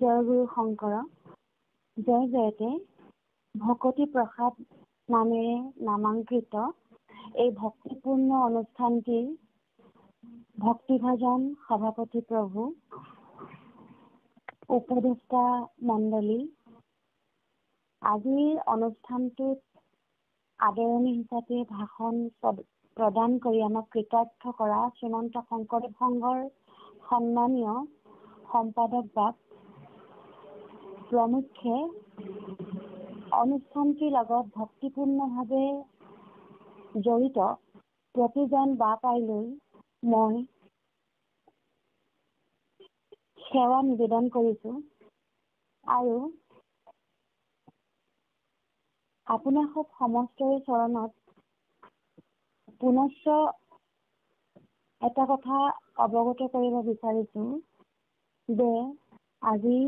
জয় গুৰু শংকৰ। জয় জয়তে ভকতি প্ৰসাদ নামেৰে নামাংকিত এই ভক্তিপূৰ্ণ অনুষ্ঠানটিৰ ভক্তিভাজন সভাপতি প্ৰভু, উপদেষ্টা মণ্ডলী, আজিৰ অনুষ্ঠানটোত আদৰণি হিচাপে ভাষণ প্ৰদান কৰি আমাক কৃতাৰ্থ কৰা শ্ৰীমন্ত শংকৰদেৱ সংঘৰ সন্মানীয় সম্পাদক বাপ প্ৰমুখ্যে অনুষ্ঠানটিৰ লগত ভক্তিপূৰ্ণভাৱে জড়িত প্ৰতিজন বাপ-আইলৈ মই সেৱা নিবেদন কৰিছোঁ আৰু আপোনাসৱ সমষ্টৰে চৰণত পুনশ্চ এটা কথা অৱগত কৰিব বিচাৰিছোঁ যে আজি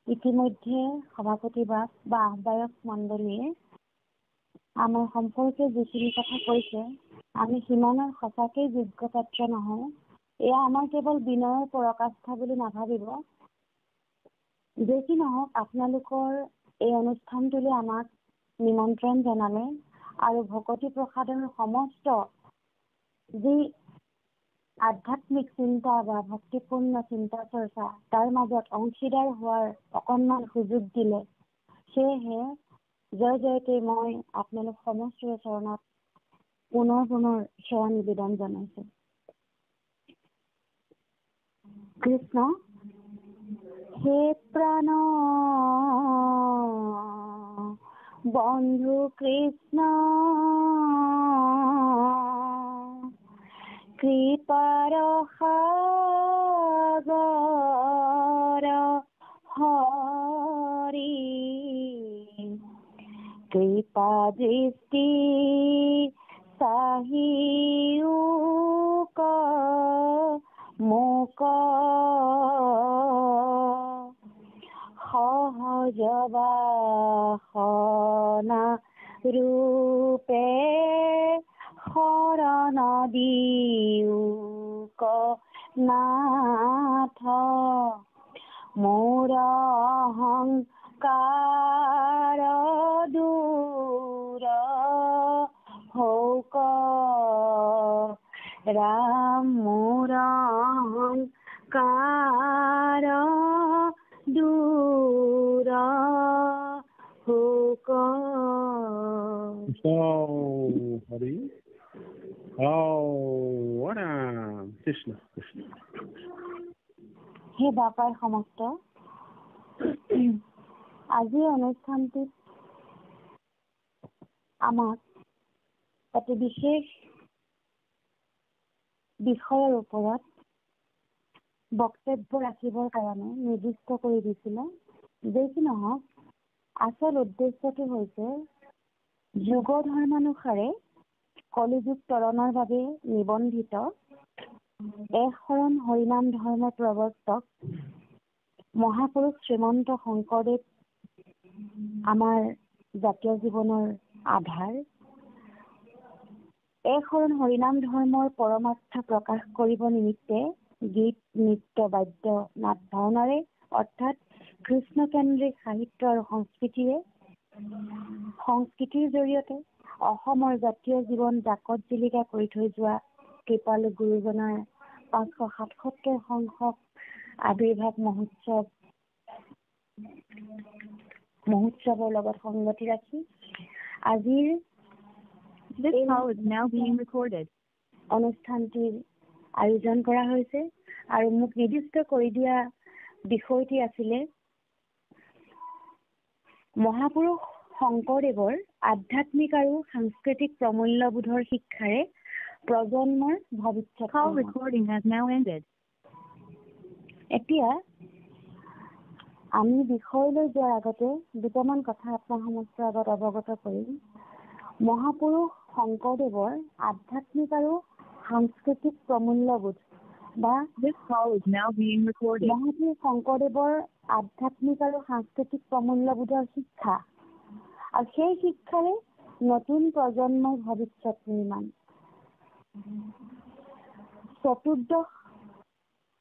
ইতিমধ্যে সভাপতি বাপ বা আহ্বায়ক মণ্ডলীয়ে আমাৰ সম্পৰ্কে যিখিনি কথা কৈছে, আমি সিমানৰ সঁচাকেই যোগ্য পাত্ৰ নহওঁ। এয়া আমাৰ কেৱল বিনয়ৰ পৰাকাষ্ঠা বুলি নাভাবিব। যে কি নহওক, আপোনালোকৰ এই অনুষ্ঠানটোলৈ আমাক নিমন্ত্ৰণ জনালে আৰু ভকতি প্ৰসাদৰ সমস্ত যি আধ্যাত্মিক চিন্তা বা ভক্তিপূৰ্ণ চিন্তা চৰ্চা তাৰ মাজত অংশীদাৰ হোৱাৰ অকণমান সুযোগ দিলে। সেয়েহে জয় জয়তে মই আপোনালোক সমষ্টৰ চৰণত পুনৰ সেৱা নিবেদন জনাইছোঁ। কৃষ্ণ। হে প্ৰাণ বন্ধু কৃষ্ণ, কৃপাৰ সাগৰ হৰি, কৃপা দৃষ্টি চাহিউক মোক সহজ বাসনা ৰূপে শৰণ দিউক নাথ, মোৰ অহংকাৰ দূৰ হৌক ৰাম, মোৰ অহংকাৰ দূৰ হৌক। হৰি কৃষ্ণ কৃষ্ণ। হে বাপাই সমস্ত, আজিৰ অনুষ্ঠানটোত আমাক এটি বিশেষ বিষয়ৰ ওপৰত বক্তব্য ৰাখিবৰ কাৰণে নিৰ্দিষ্ট কৰি দিছিলে। যে কি নহওক, আচল উদ্দেশ্যটো হৈছে যুগ ধৰ্মানুসাৰে কলিযুগ তৰণৰ বাবে নিবন্ধিত এক শৰণ হৰিনাম ধৰ্মৰ প্ৰৱৰ্তক মহাপুৰুষ শ্ৰীমন্ত শংকৰদেৱ আমাৰ জাতীয় জীৱনৰ আধাৰ। এক শৰণ হৰিনাম ধৰ্মৰ পৰমাৰ্থ প্ৰকাশ কৰিব নিমিত্তে গীত, নৃত্য, বাদ্য, নাট, ভাওনাৰে অৰ্থাৎ কৃষ্ণকেন্দ্ৰিক সাহিত্য আৰু সংস্কৃতিৰ জৰিয়তে অসমৰ জাতীয় জীৱন জাকত জিলিকা কৰি থৈ যোৱা কৃপালু গুৰুজনাৰ 577 সংখ্যক আবিৰ্ভাৱ মহোৎসৱৰ লগত সংগতি ৰাখি আজিৰ অনুষ্ঠানটিৰ আয়োজন কৰা হৈছে। আৰু মোক নিৰ্দিষ্ট কৰি দিয়া বিষয়টি আছিলে মহাপুৰুষ শংকৰদেৱৰ আধ্যাত্মিক আৰু সাংস্কৃতিক প্ৰমূল্যবোধৰ শিক্ষাৰে প্ৰজন্মৰ ভৱিষ্যত। এতিয়া আমি বিষয়লৈ যোৱাৰ আগতে দুটামান কথা আপোনাৰ সমস্তৰ আগত অৱগত কৰিম। মহাপুৰুষ শংকৰদেৱৰ আধ্যাত্মিক আৰু সাংস্কৃতিক প্ৰমূল্যবোধ বা মহাপুৰুষ শংকৰদেৱৰ আধ্যাত্মিক আৰু সাংস্কৃতিক প্ৰমূল্যবোধৰ শিক্ষা আৰু সেই শিক্ষাৰে নতুন প্ৰজন্মৰ ভৱিষ্যত নিৰ্মাণ।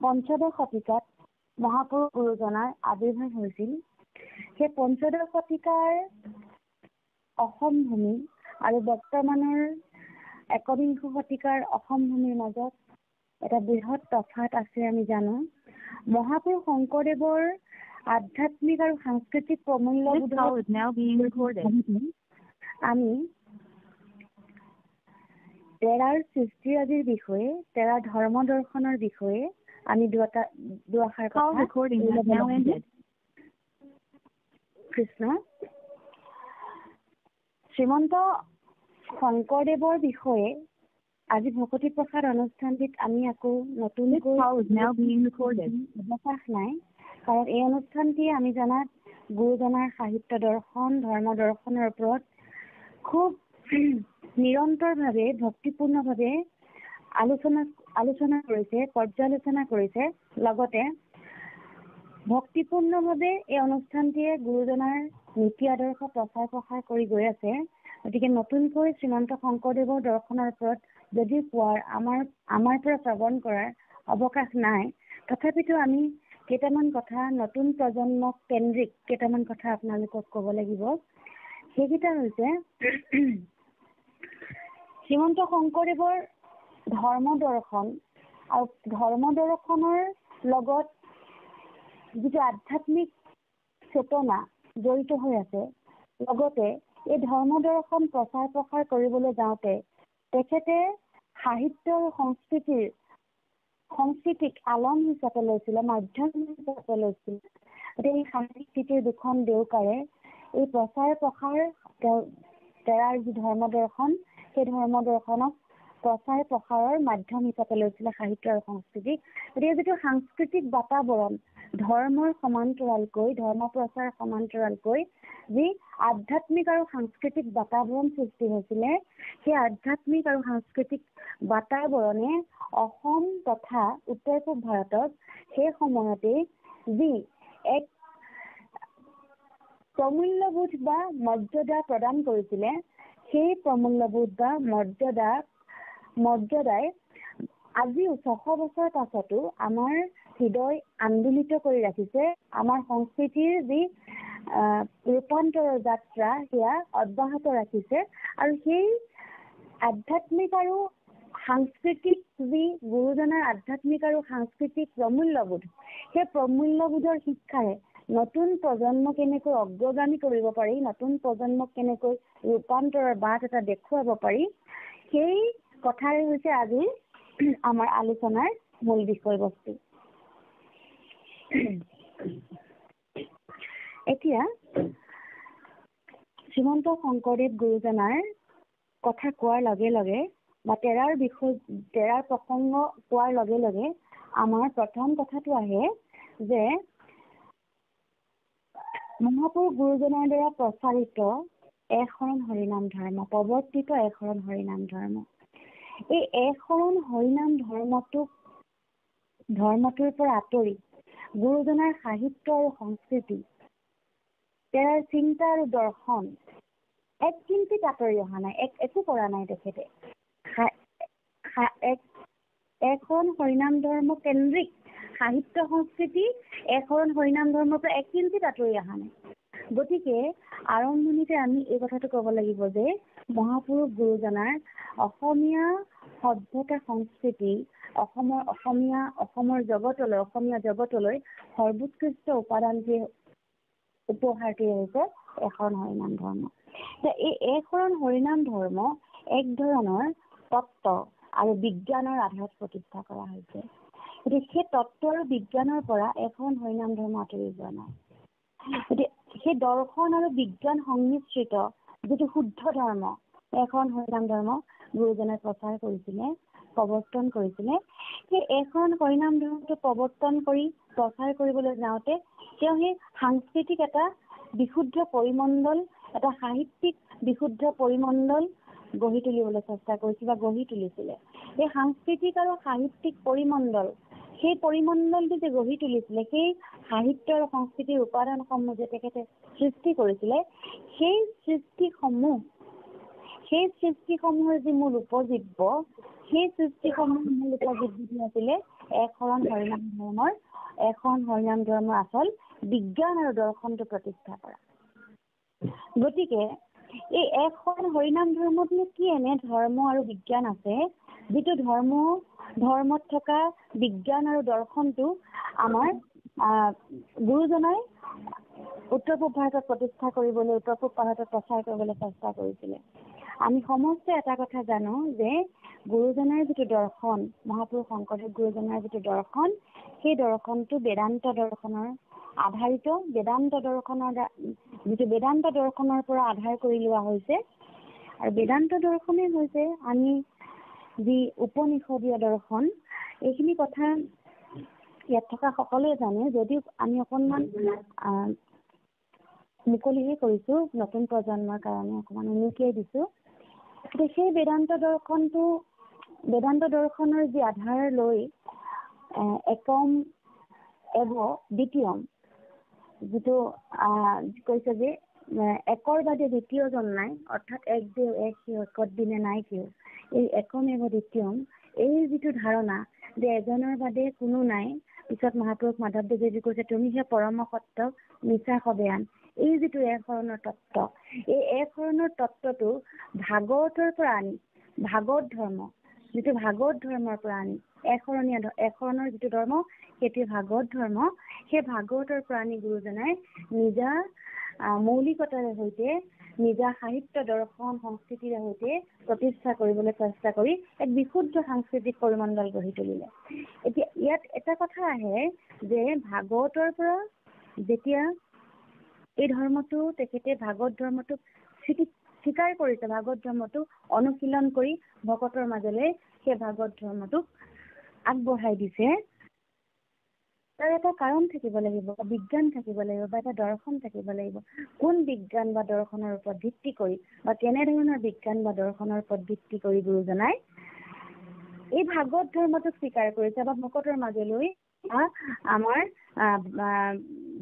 পঞ্চদশ শতিকাত মহাপুৰুষ গুৰুজনাৰ আবিৰ্ভাৱ হৈছিল সেই পঞ্চদশ শতিকাৰ অসম ভূমি আৰু বৰ্তমানৰ একবিংশ শতিকাৰ অসম ভূমিৰ মাজত এটা বৃহৎ তফাত আছে আমি জানো। মহাপুৰুষ শংকৰদেৱৰ আধ্যাত্মিক আৰু সাংস্কৃতিক প্ৰমূল্যবোধ আমি তেৰাৰ সৃষ্টিৰাজিৰ বিষয়ে, তেৰাৰ ধৰ্ম দৰ্শনৰ বিষয়ে আমি দুআষাৰ কথা কৃষ্ণ। শ্ৰীমন্ত শংকৰদেৱৰ বিষয়ে আজি ভকতি প্ৰসাদ অনুষ্ঠানটিত আমি আকৌ নতুনকৈ অৱকাশ নাই, কাৰণ এই অনুষ্ঠানটি আমি জনাত গুৰুজনাৰ সাহিত্য দৰ্শন, ধৰ্ম দৰ্শনৰ ওপৰত খুব নিৰন্তৰভাৱে ভক্তিপূৰ্ণভাৱে আলোচনা কৰিছে, পৰ্যালোচনা কৰিছে। লগতে ভক্তিপূৰ্ণভাৱে এই অনুষ্ঠানটিয়ে গুৰুজনাৰ নীতি আদৰ্শ প্ৰচাৰ কৰি গৈ আছে। গতিকে নতুনকৈ শ্ৰীমন্ত শংকৰদেৱৰ দৰ্শনৰ ওপৰত যদি কোৱাৰ আমাৰ পৰা শ্ৰৱণ কৰাৰ অৱকাশ নাই, তথাপিতো আমি কেইটামান কথা নতুন প্ৰজন্মক কেন্দ্ৰিক কেইটামান কথা আপোনালোকক ক'ব লাগিব। সেইকেইটা হৈছে শ্ৰীমন্ত শংকৰদেৱৰ ধৰ্ম দৰ্শন আৰু ধৰ্ম দৰ্শনৰ লগত যিটো আধ্যাত্মিক চেতনা জড়িত হৈ আছে, লগতে এই ধৰ্ম দৰ্শন প্ৰচাৰ কৰিবলৈ যাওঁতে তেখেতে সাহিত্য আৰু সংস্কৃতিক আলম হিচাপে লৈছিলে, মাধ্যম হিচাপে লৈছিলে। গতিকে এই সাংস্কৃতিৰ দুখন দেউকাৰে এই প্ৰচাৰ তেৰাৰ যি ধৰ্ম দৰ্শন, সেই ধৰ্ম দৰ্শনক প্ৰচাৰৰ মাধ্যম হিচাপে লৈছিলে সাহিত্য আৰু সংস্কৃতিক। গতিকে যিটো সাংস্কৃতিক বাতাবৰণ ধৰ্মৰ সমান্তৰালকৈ, ধৰ্ম প্ৰচাৰ সমান্তৰালকৈ যি আধ্যাত্মিক আৰু সাংস্কৃতিক বাতাবৰণ সৃষ্টি হৈছিলে, সেই আধ্যাত্মিক আৰু সাংস্কৃতিক বাতাবৰণে অসম তথা উত্তৰ পূব ভাৰতত সেই সময়তে যি এক প্ৰমূল্যবোধ বা মৰ্যাদা প্ৰদান কৰিছিলে, সেই প্ৰমূল্যবোধ বা মৰ্যাদাই আজিও 600 বছৰ পাছতো আমাৰ হৃদয় আন্দোলিত কৰি ৰাখিছে। আমাৰ সংস্কৃতিৰ যি ৰূপান্তৰৰ যাত্ৰা সেয়া অব্যাহত ৰাখিছে। আৰু সেই আধ্যাত্মিক আৰু সাংস্কৃতিক যি গুৰুজনাৰ আধ্যাত্মিক আৰু সাংস্কৃতিক প্ৰমূল্যবোধ, সেই প্ৰমূল্যবোধৰ শিক্ষাৰে নতুন প্ৰজন্ম কেনেকৈ অগ্ৰগামী কৰিব পাৰি, নতুন প্ৰজন্মক কেনেকৈ ৰূপান্তৰৰ বাট এটা দেখুৱাব পাৰি, সেই কথাই হৈছে আজি আমাৰ আলোচনাৰ মূল বিষয়বস্তু। এতিয়া শ্ৰীমন্ত শংকৰদেৱ গুৰুজনাৰ কথা কোৱাৰ লগে লগে বা তেৰাৰ প্ৰসংগ কোৱাৰ লগে লগে আমাৰ প্ৰথম কথাটো আহে যে মহাপুৰুষ গুৰুজনাৰ দ্বাৰা প্ৰচাৰিত একশৰণ হৰিনাম ধৰ্ম, প্ৰৱৰ্তিত একশৰণ হৰিনাম ধৰ্ম, এই একশৰণ হৰিনাম ধৰ্মটোৰ পৰা আঁতৰি গুৰুজনাৰ সাহিত্য আৰু সংস্কৃতি, তেৰাৰ চিন্তা আৰু দৰ্শন এক কিঞ্চিত আঁতৰি অহা নাই, একো কৰা নাই তেখেতে। একশৰণ হৰিনাম ধৰ্ম কেন্দ্ৰিক সাহিত্য সংস্কৃতি একশৰণ হৰিনাম ধৰ্মৰ পৰা এক কিঞ্চিত আঁতৰি অহা নাই। গতিকে আৰম্ভণিতে আমি এই কথাটো ক'ব লাগিব যে মহাপুৰুষ গুৰুজনাৰ অসমীয়া সভ্যতা সংস্কৃতি, অসমৰ জগতলৈ, অসমীয়া জগতলৈ সৰ্বোৎকৃষ্ট উপাদানটি উপহাৰটি হৈছে একশৰণ হৰিনাম ধৰ্ম। এই একশৰণ হৰিনাম ধৰ্ম এক ধৰণৰ তত্ত্ব আৰু বিজ্ঞানৰ আধাৰত প্ৰতিষ্ঠা কৰা হৈছে। গতিকে সেই তত্ত্ব আৰু বিজ্ঞানৰ পৰা একশৰণ হৰিনাম ধৰ্ম আঁতৰি যোৱা নাই। গতিকে সেই দৰ্শন আৰু বিজ্ঞান সংমিশ্ৰিত যিটো শুদ্ধ ধৰ্ম, একশৰণ হৰিনাম ধৰ্ম গুৰুজনাই প্ৰচাৰ কৰিছিলে, প্ৰৱৰ্তন কৰিছিলে। সেই একশৰণ হৰিনাম ধৰ্মটো প্ৰৱৰ্তন কৰি প্ৰচাৰ কৰিবলৈ যাওঁতে তেওঁ সেই সাংস্কৃতিক এটা বিশুদ্ধ পৰিমণ্ডল, এটা সাহিত্যিক বিশুদ্ধ পৰিমণ্ডল গঢ়ি তুলিবলৈ চেষ্টা কৰিছিল বা গঢ়ি তুলিছিলে। এই সাংস্কৃতিক আৰু সাহিত্যিক পৰিমণ্ডল, সেই পৰিমণ্ডলটো যে গঢ়ি তুলিছিলে, সেই সাহিত্য আৰু সংস্কৃতিৰ উপাদানসমূহ যে তেখেতে সৃষ্টি কৰিছিলে, সেই সৃষ্টিসমূহৰ যি মূল উপজীব্য, সেই সৃষ্টিসমূহৰ মূল উপজীব্য আছিলে একশৰণ হৰিনাম ধৰ্মৰ এখন হৰিনাম ধৰ্মৰ আচল বিজ্ঞান আৰু দৰ্শনটো প্ৰতিষ্ঠা কৰা। গতিকে এই এখন হৰিনাম ধৰ্মতনো কি এনে ধৰ্ম আৰু বিজ্ঞান আছে যিটো ধৰ্মত থকা বিজ্ঞান আৰু দৰ্শনটো আমাৰ গুৰুজনাই উত্তৰ পূব ভাৰতত প্ৰতিষ্ঠা কৰিবলৈ, উত্তৰ পূব ভাৰতত প্ৰচাৰ কৰিবলৈ চেষ্টা কৰিছিলে। আমি সমস্ত এটা কথা জানো যে গুৰুজনাৰ যিটো দৰ্শন, মহাপুৰুষ শংকৰদেৱ গুৰুজনাৰ যিটো দৰ্শন, সেই দৰ্শনটো বেদান্ত দৰ্শনৰ আধাৰিত, বেদান্ত দৰ্শনৰ পৰা আধাৰ কৰি লোৱা হৈছে। আৰু বেদান্ত দৰ্শনেই হৈছে আমি যি উপনিষদীয় দৰ্শন, এইখিনি কথা ইয়াত থকা সকলোৱে জানে, যদিও আমি অকণমান মুকলিহে কৰিছো, নতুন প্ৰজন্মৰ কাৰণে অকণমান উনুকিয়াই দিছো। সেই বেদান্ত দৰ্শনৰ যি আধাৰ লৈ একম এব দ্বিতীয়ম, যিটো কৈছে যে একৰ বাদে দ্বিতীয়জন নাই, অৰ্থাৎ এক দেও এক সিও একত দিনে নাই কেও। এই একম এব দ্বিতীয়ম, এই যিটো ধাৰণা যে এজনৰ বাদে কোনো নাই, পিছত মহাপুৰুষ মাধৱদেৱে যি কৈছে তুমিহে পৰম সত্য মিছা সবে আন, এই যিটো এক শৰণৰ তত্ত্ব, এই এক শৰণৰ তত্ত্বটো ভাগৱতৰ পৰা আনি, ভাগৱত ধৰ্ম, যিটো ভাগৱত ধৰ্মৰ পৰা আনি এক শৰণৰ যিটো ধৰ্ম, সেইটো ভাগৱত ধৰ্ম, সেই ভাগৱতৰ পৰা আনি গুৰুজনাই নিজা মৌলিকতাৰে সৈতে, নিজা সাহিত্য দৰ্শন সংস্কৃতিৰে সৈতে প্ৰতিষ্ঠা কৰিবলৈ চেষ্টা কৰি এক বিশুদ্ধ সাংস্কৃতিক পৰিমণ্ডল গঢ়ি তুলিলে। এতিয়া ইয়াত এটা কথা আহে যে ভাগৱতৰ পৰা যেতিয়া এই ধৰ্মটো তেখেতে ভাগৱত ধৰ্মটোক স্বীকাৰ কৰিছে, ভাগৱত ধৰ্মটো অনুশীলন কৰি ভকতৰ মাজলৈ সেই ভাগৱত ধৰ্মটোক আগবঢ়াই দিছে, তাৰ এটা কাৰণ থাকিব লাগিব, বিজ্ঞান থাকিব লাগিব, বা এটা দৰ্শন থাকিব লাগিব। কোন বিজ্ঞান বা দৰ্শনৰ ওপৰত ভিত্তি কৰি, বা কেনেধৰণৰ বিজ্ঞান বা দৰ্শনৰ ওপৰত ভিত্তি কৰি গুৰুজনাই এই ভাগৱত ধৰ্মটোক স্বীকাৰ কৰিছে বা ভকতৰ মাজলৈ আমাৰ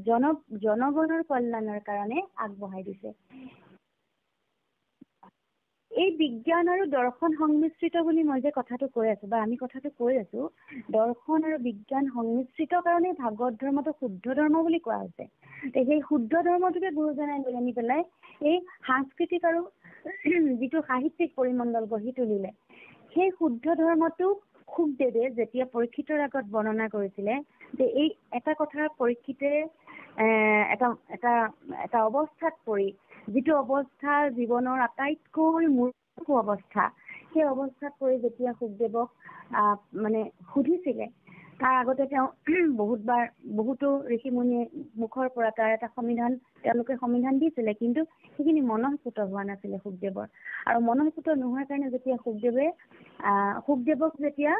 জনগণৰ কল্যাণৰ কাৰণে আগবঢ়াই দিছে। এই বিজ্ঞান আৰু দৰ্শন সংমিশ্ৰিত বুলি মই যে কথাটো কৈ আছো, বা আমি কথাটো কৈ আছো, দৰ্শন আৰু বিজ্ঞান সংমিশ্ৰিত কাৰণে ভাগৱত ধৰ্মটো শুদ্ধ ধৰ্ম বুলি কোৱা হৈছে। সেই শুদ্ধ ধৰ্মটোকে গুৰুজনাই লৈ আনি পেলাই এই সাংস্কৃতিক আৰু যিটো সাহিত্যিক পৰিমণ্ডল গঢ়ি তুলিলে, সেই শুদ্ধ ধৰ্মটো শুকদেৱে যেতিয়া পৰীক্ষিতৰ আগত বৰ্ণনা কৰিছিলে যে এই এটা কথা পৰীক্ষিতে এটা অৱস্থাত পৰি, যিটো অৱস্থা জীৱনৰ আটাইতকৈ মূৰ্খ অৱস্থা, সেই অৱস্থাত পৰি যেতিয়া শুকদেৱক মানে সুধিছিলে, তাৰ আগতে তেওঁ বহুতো ঋষিমুনিয়ে মুখৰ পৰা তাৰ এটা তেওঁলোকে সমিধান দিছিলে, কিন্তু সেইখিনি মনঃপুত হোৱা নাছিলে শুকদেৱৰ। আৰু মনঃপুত নোহোৱাৰ কাৰণে যেতিয়া শুকদেৱক যেতিয়া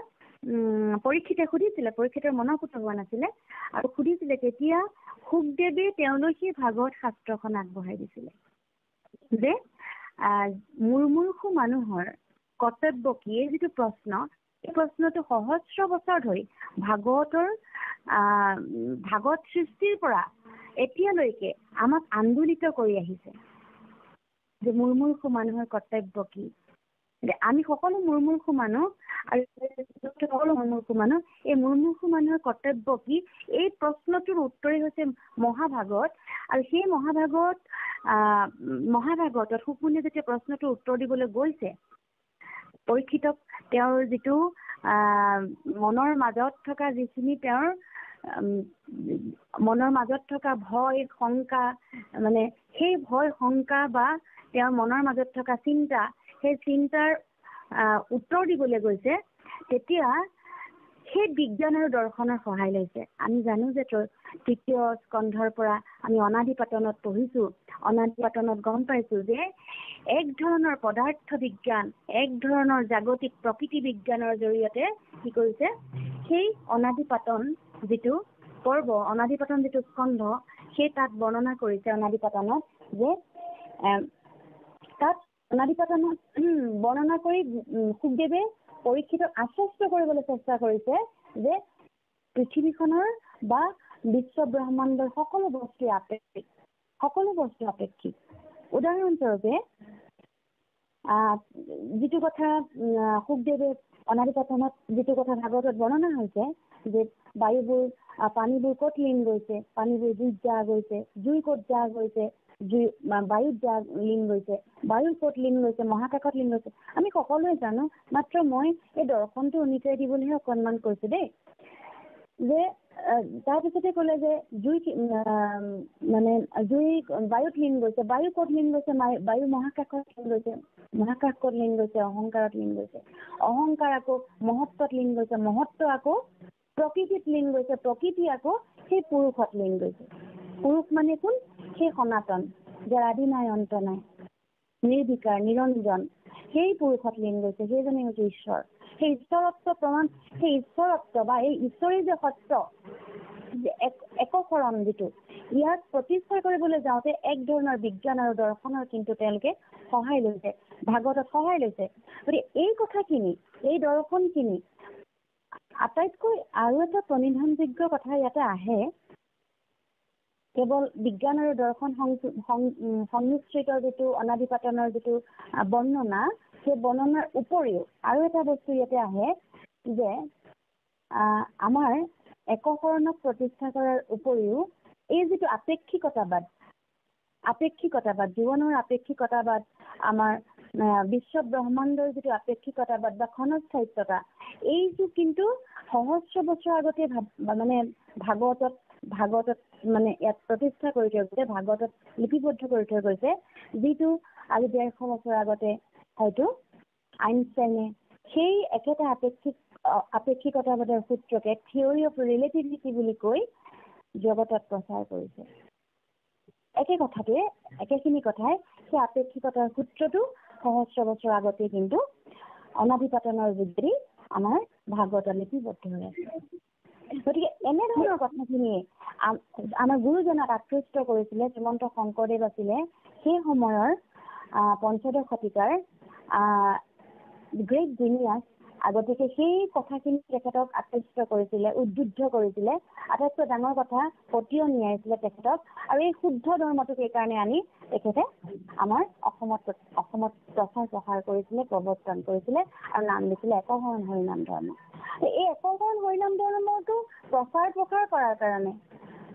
পৰীক্ষিতে সুধিছিলে, পৰীক্ষিতৰ মনঃপুত হোৱা নাছিলে আৰু সুধিছিলে, তেতিয়া শুকদেৱে তেওঁলৈ সেই ভাগৱত শাস্ত্ৰখন আগবঢ়াই দিছিলে যে মুৰ্মূৰ্ষু মানুহৰ কৰ্তব্য কি, এই যিটো প্ৰশ্ন, এই প্ৰশ্নটো সহস্ৰ বছৰ ধৰি ভাগৱত সৃষ্টিৰ পৰা এতিয়ালৈকে আমাক আন্দোলিত কৰি আহিছে যে মুৰ্মূৰ্ষু মানুহৰ কৰ্তব্য কি। আমি সকলো মুৰ্মূৰ্ষু মানুহ, আৰু সকলো মুৰ্মূৰ্ষু মানুহ, এই মুৰ্মূৰ্ষু মানুহৰ কৰ্তব্য কি, এই প্ৰশ্নটোৰ উত্তৰেই হৈছে মহাভাগৱত। আৰু সেই মহাভাগৱতত শুকমুনিয়ে যেতিয়া প্ৰশ্নটোৰ উত্তৰ দিবলৈ গৈছে, পৰীক্ষিতক তেওঁৰ যিটো মনৰ মাজত থকা যিখিনি তেওঁৰ মনৰ মাজত থকা ভয় শংকা, মানে সেই ভয় শংকা বা তেওঁৰ মনৰ মাজত থকা চিন্তা, সেই চিন্তাৰ উত্তৰ দিবলৈ গৈছে, তেতিয়া সেই বিজ্ঞান আৰু দৰ্শনৰ সহায় লৈছে। আমি জানো যে তৃতীয় স্কন্ধৰ পৰা আমি অনাদি পাতনত পঢ়িছো, অনাদি পাতনত গম পাইছো যে এক ধৰণৰ পদাৰ্থ বিজ্ঞান, এক ধৰণৰ জাগতিক প্ৰকৃতি বিজ্ঞানৰ জৰিয়তে কি কৰিছে, সেই অনাদি পাতন যিটো পৰ্ব, অনাদি পাতন যিটো স্কন্ধ, সেই তাত বৰ্ণনা কৰিছে অনাদি পাতনত, যে তাত অনাদি পাতনত বৰ্ণনা কৰি শুকদেৱে পৰীক্ষিতক আশ্বস্ত কৰিবলৈ চেষ্টা কৰিছে যে পৃথিৱীখনৰ বা বিশ্ব ব্ৰহ্মাণ্ডৰ সকলো বস্তু আপেক্ষিক। উদাহৰণস্বৰূপে যিটো কথা শুকদেৱে অনাদি পাতনত যিটো কথা ভাগৱতত বৰ্ণনা হৈছে যে বায়ুবোৰ পানীবোৰ ক'ত লীন গৈছে, পানীবোৰ জুইত যা গৈছে, জুই ক'ত যা গৈছে, বায়ুত যা লীন গৈছে, বায়ু ক'ত লীন গৈছে, মহাকাশত লীন গৈছে, আমি সকলোৱে জানো। মাত্ৰ মই এই দৰ্শনটো উনিতাই দিবলৈহে অকণমান কৈছো দেই। যে তাৰপিছতে ক'লে যে জুই মানে জুই বায়ুত লীন গৈছে, বায়ু ক'ত লীন গৈছে, বায়ু মহাকাশত লীন গৈছে, মহাকাশ ক'ত লীন গৈছে, অহংকাৰত লীন গৈছে, অহংকাৰ আকৌ মহত্বত লীন গৈছে, মহত্ব আকৌ প্ৰকৃতিত লীন গৈছে, প্ৰকৃতি আকৌ সেই পুৰুষত লীন গৈছে। পুৰুষ মানে কোন? সেই সনাতন, যাৰ আদি নাই অন্ত নাই, নিৰ্বিকাৰ নিৰঞ্জন, সেই পুৰুষত লীন গৈছে, সেইজনে হৈছে ঈশ্বৰ। সেই ঈশ্বৰত্ব প্ৰমাণ, সেই ঈশ্বৰত্ব বা এই ঈশ্বৰেই যে সত্য, যে একশৰণ যিটো, ইয়াক প্ৰতিষ্ঠা কৰিবলৈ যাওঁতে এক ধৰণৰ বিজ্ঞান আৰু দৰ্শনৰ কিন্তু তেওঁলোকে সহায় লৈছে, ভাগৱতত সহায় লৈছে। গতিকে এই কথাখিনি, এই দৰ্শনখিনি আটাইতকৈ আৰু এটা প্ৰণিধানযোগ্য কথা ইয়াতে আহে, কেৱল বিজ্ঞান আৰু দৰ্শন সংমিশ্ৰিত যিটো অনাদিপাতনৰ যিটো বৰ্ণনা, সেই বৰ্ণনাৰ উপৰিও আৰু এটা বস্তু ইয়াতে আহে যে আমাৰ একশৰণক প্ৰতিষ্ঠা কৰাৰ উপৰিও এই যিটো আপেক্ষিকতাবাদ, জীৱনৰ আপেক্ষিকতাবাদ, আমাৰ বিশ্ব ব্ৰহ্মাণ্ডৰ যিটো আপেক্ষিকতাবাদ বা ক্ষণস্থায়িত্বতা, এইটো কিন্তু সহস্ৰ বছৰ আগতে মানে ভাগৱতত মানে ইয়াত প্ৰতিষ্ঠা কৰি থৈ গৈছে, ভাগৱতত লিপিবদ্ধ কৰি থৈ গৈছে, যিটো আজি 150 বছৰ আগতে হয়তো আইনষ্টাইনে সেই একেটা আপেক্ষিকতাবাদৰ সূত্ৰকে থিয়ৰী অফ ৰিলেটিভিটি বুলি কৈ জগতত প্ৰচাৰ কৰিছে। একে কথাটোৱে, একেখিনি কথাই সেই আপেক্ষিকতাৰ সূত্ৰটো সহস্ৰ বছৰ আগতে কিন্তু অনাদিপাতনৰ যোগেদি আমাৰ ভাগৱত লিপিবদ্ধ হৈ আছে। গতিকে এনেধৰণৰ কথাখিনিয়ে আমাৰ গুৰুজনাক আকৃষ্ট কৰিছিলে। শ্ৰীমন্ত শংকৰদেৱ আছিলে সেই সময়ৰ পঞ্চদশ শতিকাৰ গ্ৰেট জিনিয়াছ। আগতীয়াকে সেই কথাখিনি তেখেতক আকৃষ্ট কৰিছিলে, উদ্বুদ্ধ কৰিছিলে। আটাইতকৈ ডাঙৰ কথা, সতীয় নিয়াইছিলে তেখেতক। আৰু এই শুদ্ধ ধৰ্মটোক সেইকাৰণে আনি তেখেতে আমাৰ অসমত প্ৰচাৰ কৰিছিলে, প্ৰৱৰ্তন কৰিছিলে আৰু নাম দিছিলে একশৰণ হৰিনাম ধৰ্ম। এই একশৰণ হৰিনাম ধৰ্মটো প্ৰচাৰ কৰাৰ কাৰণে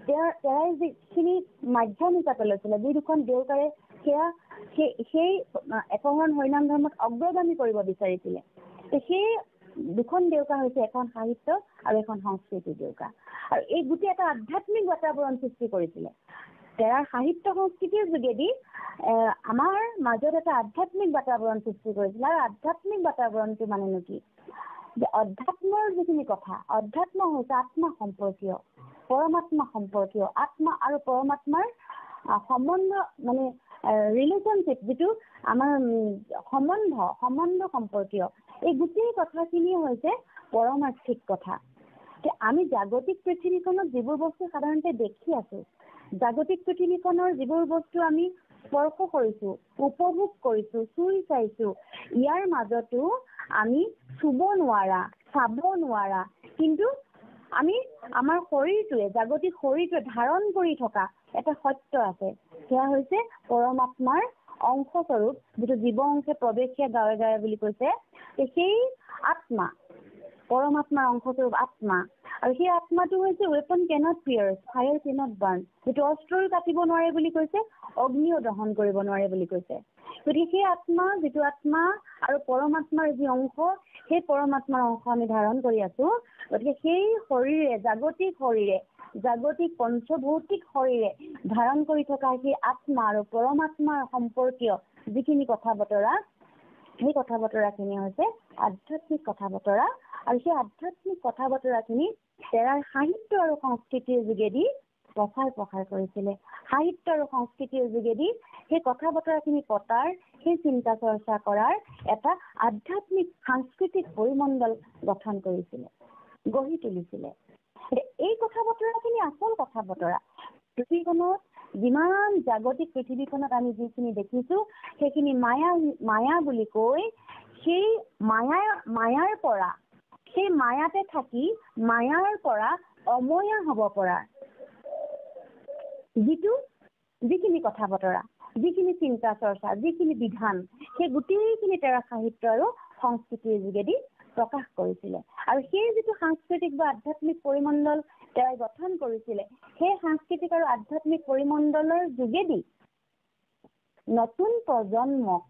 তেওঁৰাই যিখিনি মাধ্যম হিচাপে লৈছিলে, যি দুখন দেউতাৰে সেই একশৰণ হৰিনাম ধৰ্মত অগ্ৰগামী কৰিব বিচাৰিছিলে। সেই দুখন দেউকা হৈছে এখন সাহিত্য আৰু এখন সংস্কৃতি দেউকা। আৰু এই গোটেই এটা আধ্যাত্মিক বাতাবৰণ সৃষ্টি কৰিছিলে। তেওঁৰ সাহিত্য সংস্কৃতিৰ যোগেদি আমাৰ মাজত এটা আধ্যাত্মিক বাতাবৰণ সৃষ্টি কৰিছিলে। আৰু আধ্যাত্মিক বাতাবৰণটো মানেনো কি? যে অধ্যাত্মৰ যিখিনি কথা, অধ্যাত্ম হৈছে আত্মা সম্পৰ্কীয়, পৰমাত্মা সম্পৰ্কীয়, আত্মা আৰু পৰমাত্মাৰ সম্বন্ধ, মানে ৰিলেশ্যনশ্বিপ, যিটো আমাৰ সম্বন্ধ সম্পৰ্কীয়, এই গোটেই কথাখিনি হৈছে পৰমাৰ্থিক কথা। আমি জাগতিক পৃথিৱীখনত যিবোৰ বস্তু সাধাৰণতে দেখি আছো, জাগতিক পৃথিৱীখনৰ যিবোৰ বস্তু আমি স্পৰ্শ কৰিছো, উপভোগ কৰিছো, চুই চাইছো, ইয়াৰ মাজতো আমি চুব নোৱাৰা, চাব নোৱাৰা, কিন্তু আমি আমাৰ শৰীৰটোৱে, জাগতিক শৰীৰটোৱে ধাৰণ কৰি থকা এটা সত্য আছে। সেয়া হৈছে পৰমাত্মাৰ অংশস্বৰূপ, যিটো জীৱ অংশে প্ৰৱেশিয়া গাৱে গাৱে বুলি কৈছে। সেই আত্মা, পৰমাত্মাৰ অংশস্বৰূপ আত্মা। আৰু সেই আত্মাটো হৈছে weapon cannot pierce, fire cannot burn, যিটো অস্ত্ৰও কাটিব নোৱাৰে বুলি কৈছে, অগ্নিও দহন কৰিব নোৱাৰে বুলি কৈছে। গতিকে সেই আত্মা, যিটো আত্মা আৰু পৰমাত্মাৰ যি অংশ, সেই পৰমাত্মাৰ অংশ আমি ধাৰণ কৰি আছো। গতিকে সেই শৰীৰে, জাগতিক পঞ্চভৌতিক শৰীৰে ধাৰণ কৰি থকা সেই আত্মা আৰু পৰমাত্মাৰ সম্পৰ্কীয় যিখিনি কথা বতৰা, সেই কথা বতৰাখিনি হৈছে আধ্যাত্মিক কথা বতৰা। আৰু সেই আধ্যাত্মিক কথা বতৰাখিনি তেওঁৰ সাহিত্য আৰু সংস্কৃতিৰ যোগেদি প্ৰচাৰ কৰিছিলে। সাহিত্য আৰু সংস্কৃতিৰ যোগেদি সেই কথা বতৰাখিনি পতাৰ, সেই চিন্তা চৰ্চা কৰাৰ এটা আধ্যাত্মিক সাংস্কৃতিক পৰিমণ্ডল গঠন কৰিছিলে, গঢ়ি তুলিছিলে। এই কথা বতৰাখিনি আচল কথা বতৰা। পৃথিৱীখনত যিমান জাগতিক পৃথিৱীখনত আমি যিখিনি দেখিছো, সেইখিনি মায়া বুলি কৈ, সেই মায়াৰ পৰা, সেই মায়াতে থাকি মায়াৰ পৰা অময়া হব পৰা যিখিনি কথা বতৰা, যিখিনি চিন্তা চৰ্চা, যিখিনি বিধান, সেই গোটেইখিনি তেওঁৰ সাহিত্য আৰু সংস্কৃতিৰ যোগেদি প্ৰকাশ কৰিছিলে আৰু সেই যিটো সাংস্কৃতিক বা আধ্যাত্মিক পৰিমণ্ডল তেওঁ গঠন কৰিছিলে সেই সাংস্কৃতিক আৰু আধ্যাত্মিক পৰিমণ্ডলৰ যোগেদি নতুন প্ৰজন্মক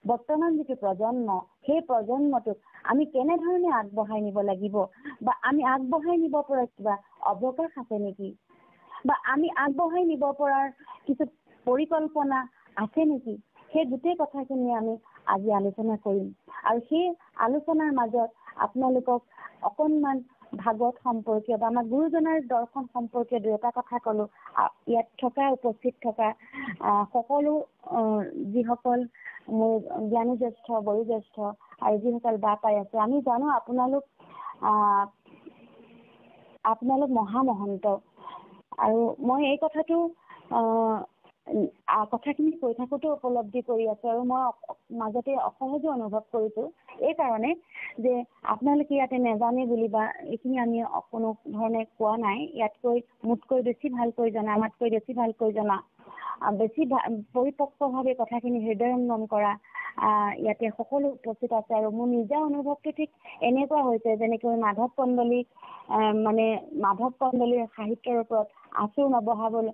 বৰ্তমান যিটো প্ৰজন্ম সেই প্ৰজন্মটোক আমি কেনেধৰণে আগবঢ়াই নিব লাগিব বা আমি আগবঢ়াই নিব পৰা কিবা অৱকাশ আছে নেকি বা আমি আগবঢ়াই নিব পৰাৰ কিছু পৰিকল্পনা আছে নেকি সেই গোটেই কথাখিনি আমি আজি আলোচনা কৰিম আৰু সেই আলোচনাৰ মাজত আপোনালোকক অকণমান ভাগৱত সম্পৰ্কীয় বা আমাৰ গুৰুজনাৰ দৰ্শন সম্পৰ্কীয় দুই এটা কথা ক'লো ইয়াত থকা উপস্থিত থকা সকলো যিসকল মোৰ জ্ঞানীজ্যেষ্ঠ বয়োজ্যেষ্ঠ আৰু যিসকল বা পাই আছে আমি জানো আপোনালোক মহামহন্ত আৰু মই এই কথাখিনি কৈ থাকোঁতে উপলব্ধি কৰি আছোঁ আৰু মই মাজতে অসহজে অনুভৱ কৰিছোঁ এই কাৰণে যে আপোনালোকে ইয়াতে নেজানে বুলি বা এইখিনি আমি কোনো ধৰণে কোৱা নাই ইয়াতকৈ মোতকৈ বেছি ভালকৈ জনা আমাতকৈ বেছি ভালকৈ জনা বেছি পৰিপক্কভাৱে কথাখিনি হৃদয়ংগম কৰা ইয়াতে সকলো উপস্থিত আছে আৰু মোৰ নিজা অনুভৱটো ঠিক এনেকুৱা হৈছে যেনেকৈ মাধৱ কন্দলীৰ সাহিত্যৰ ওপৰত আঁচোৰ নবহাবলৈ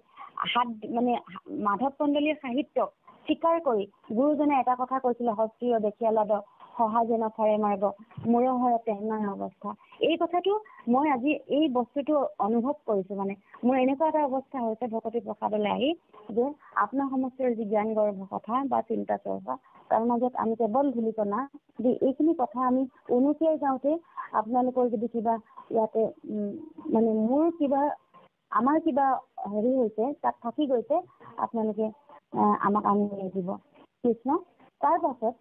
মাধৱ কন্দলীৰ সাহিত্যক স্বীকাৰ কৰি গুৰুজনে এটা কথা কৈছিলে হস্তীয় দেখিয়ালাদ সহাজে নথৰে মাৰ্গ মূৰ হয় তেহনাৰ অৱস্থা এই কথাটো মই আজি এই বস্তুটো অনুভৱ কৰিছোঁ মোৰ এনেকুৱা এটা অৱস্থা হৈছে ভকতি প্ৰসাদলৈ আহি যে আপোনাৰ সমষ্টিৰ যি জ্ঞান গৰ্ভ কথা বা চিন্তা চৰ্চা তাৰ মাজত আমি কেৱল ধূলিকণা যে এইখিনি কথা আমি উনুকিয়াই যাওঁতে আপোনালোকৰ যদি কিবা ইয়াতে আমাৰ কিবা হেৰি হৈছে তাত থাকি গৈছে আপোনালোকে আমাক আনি দিব কৃষ্ণ তাৰ পাছত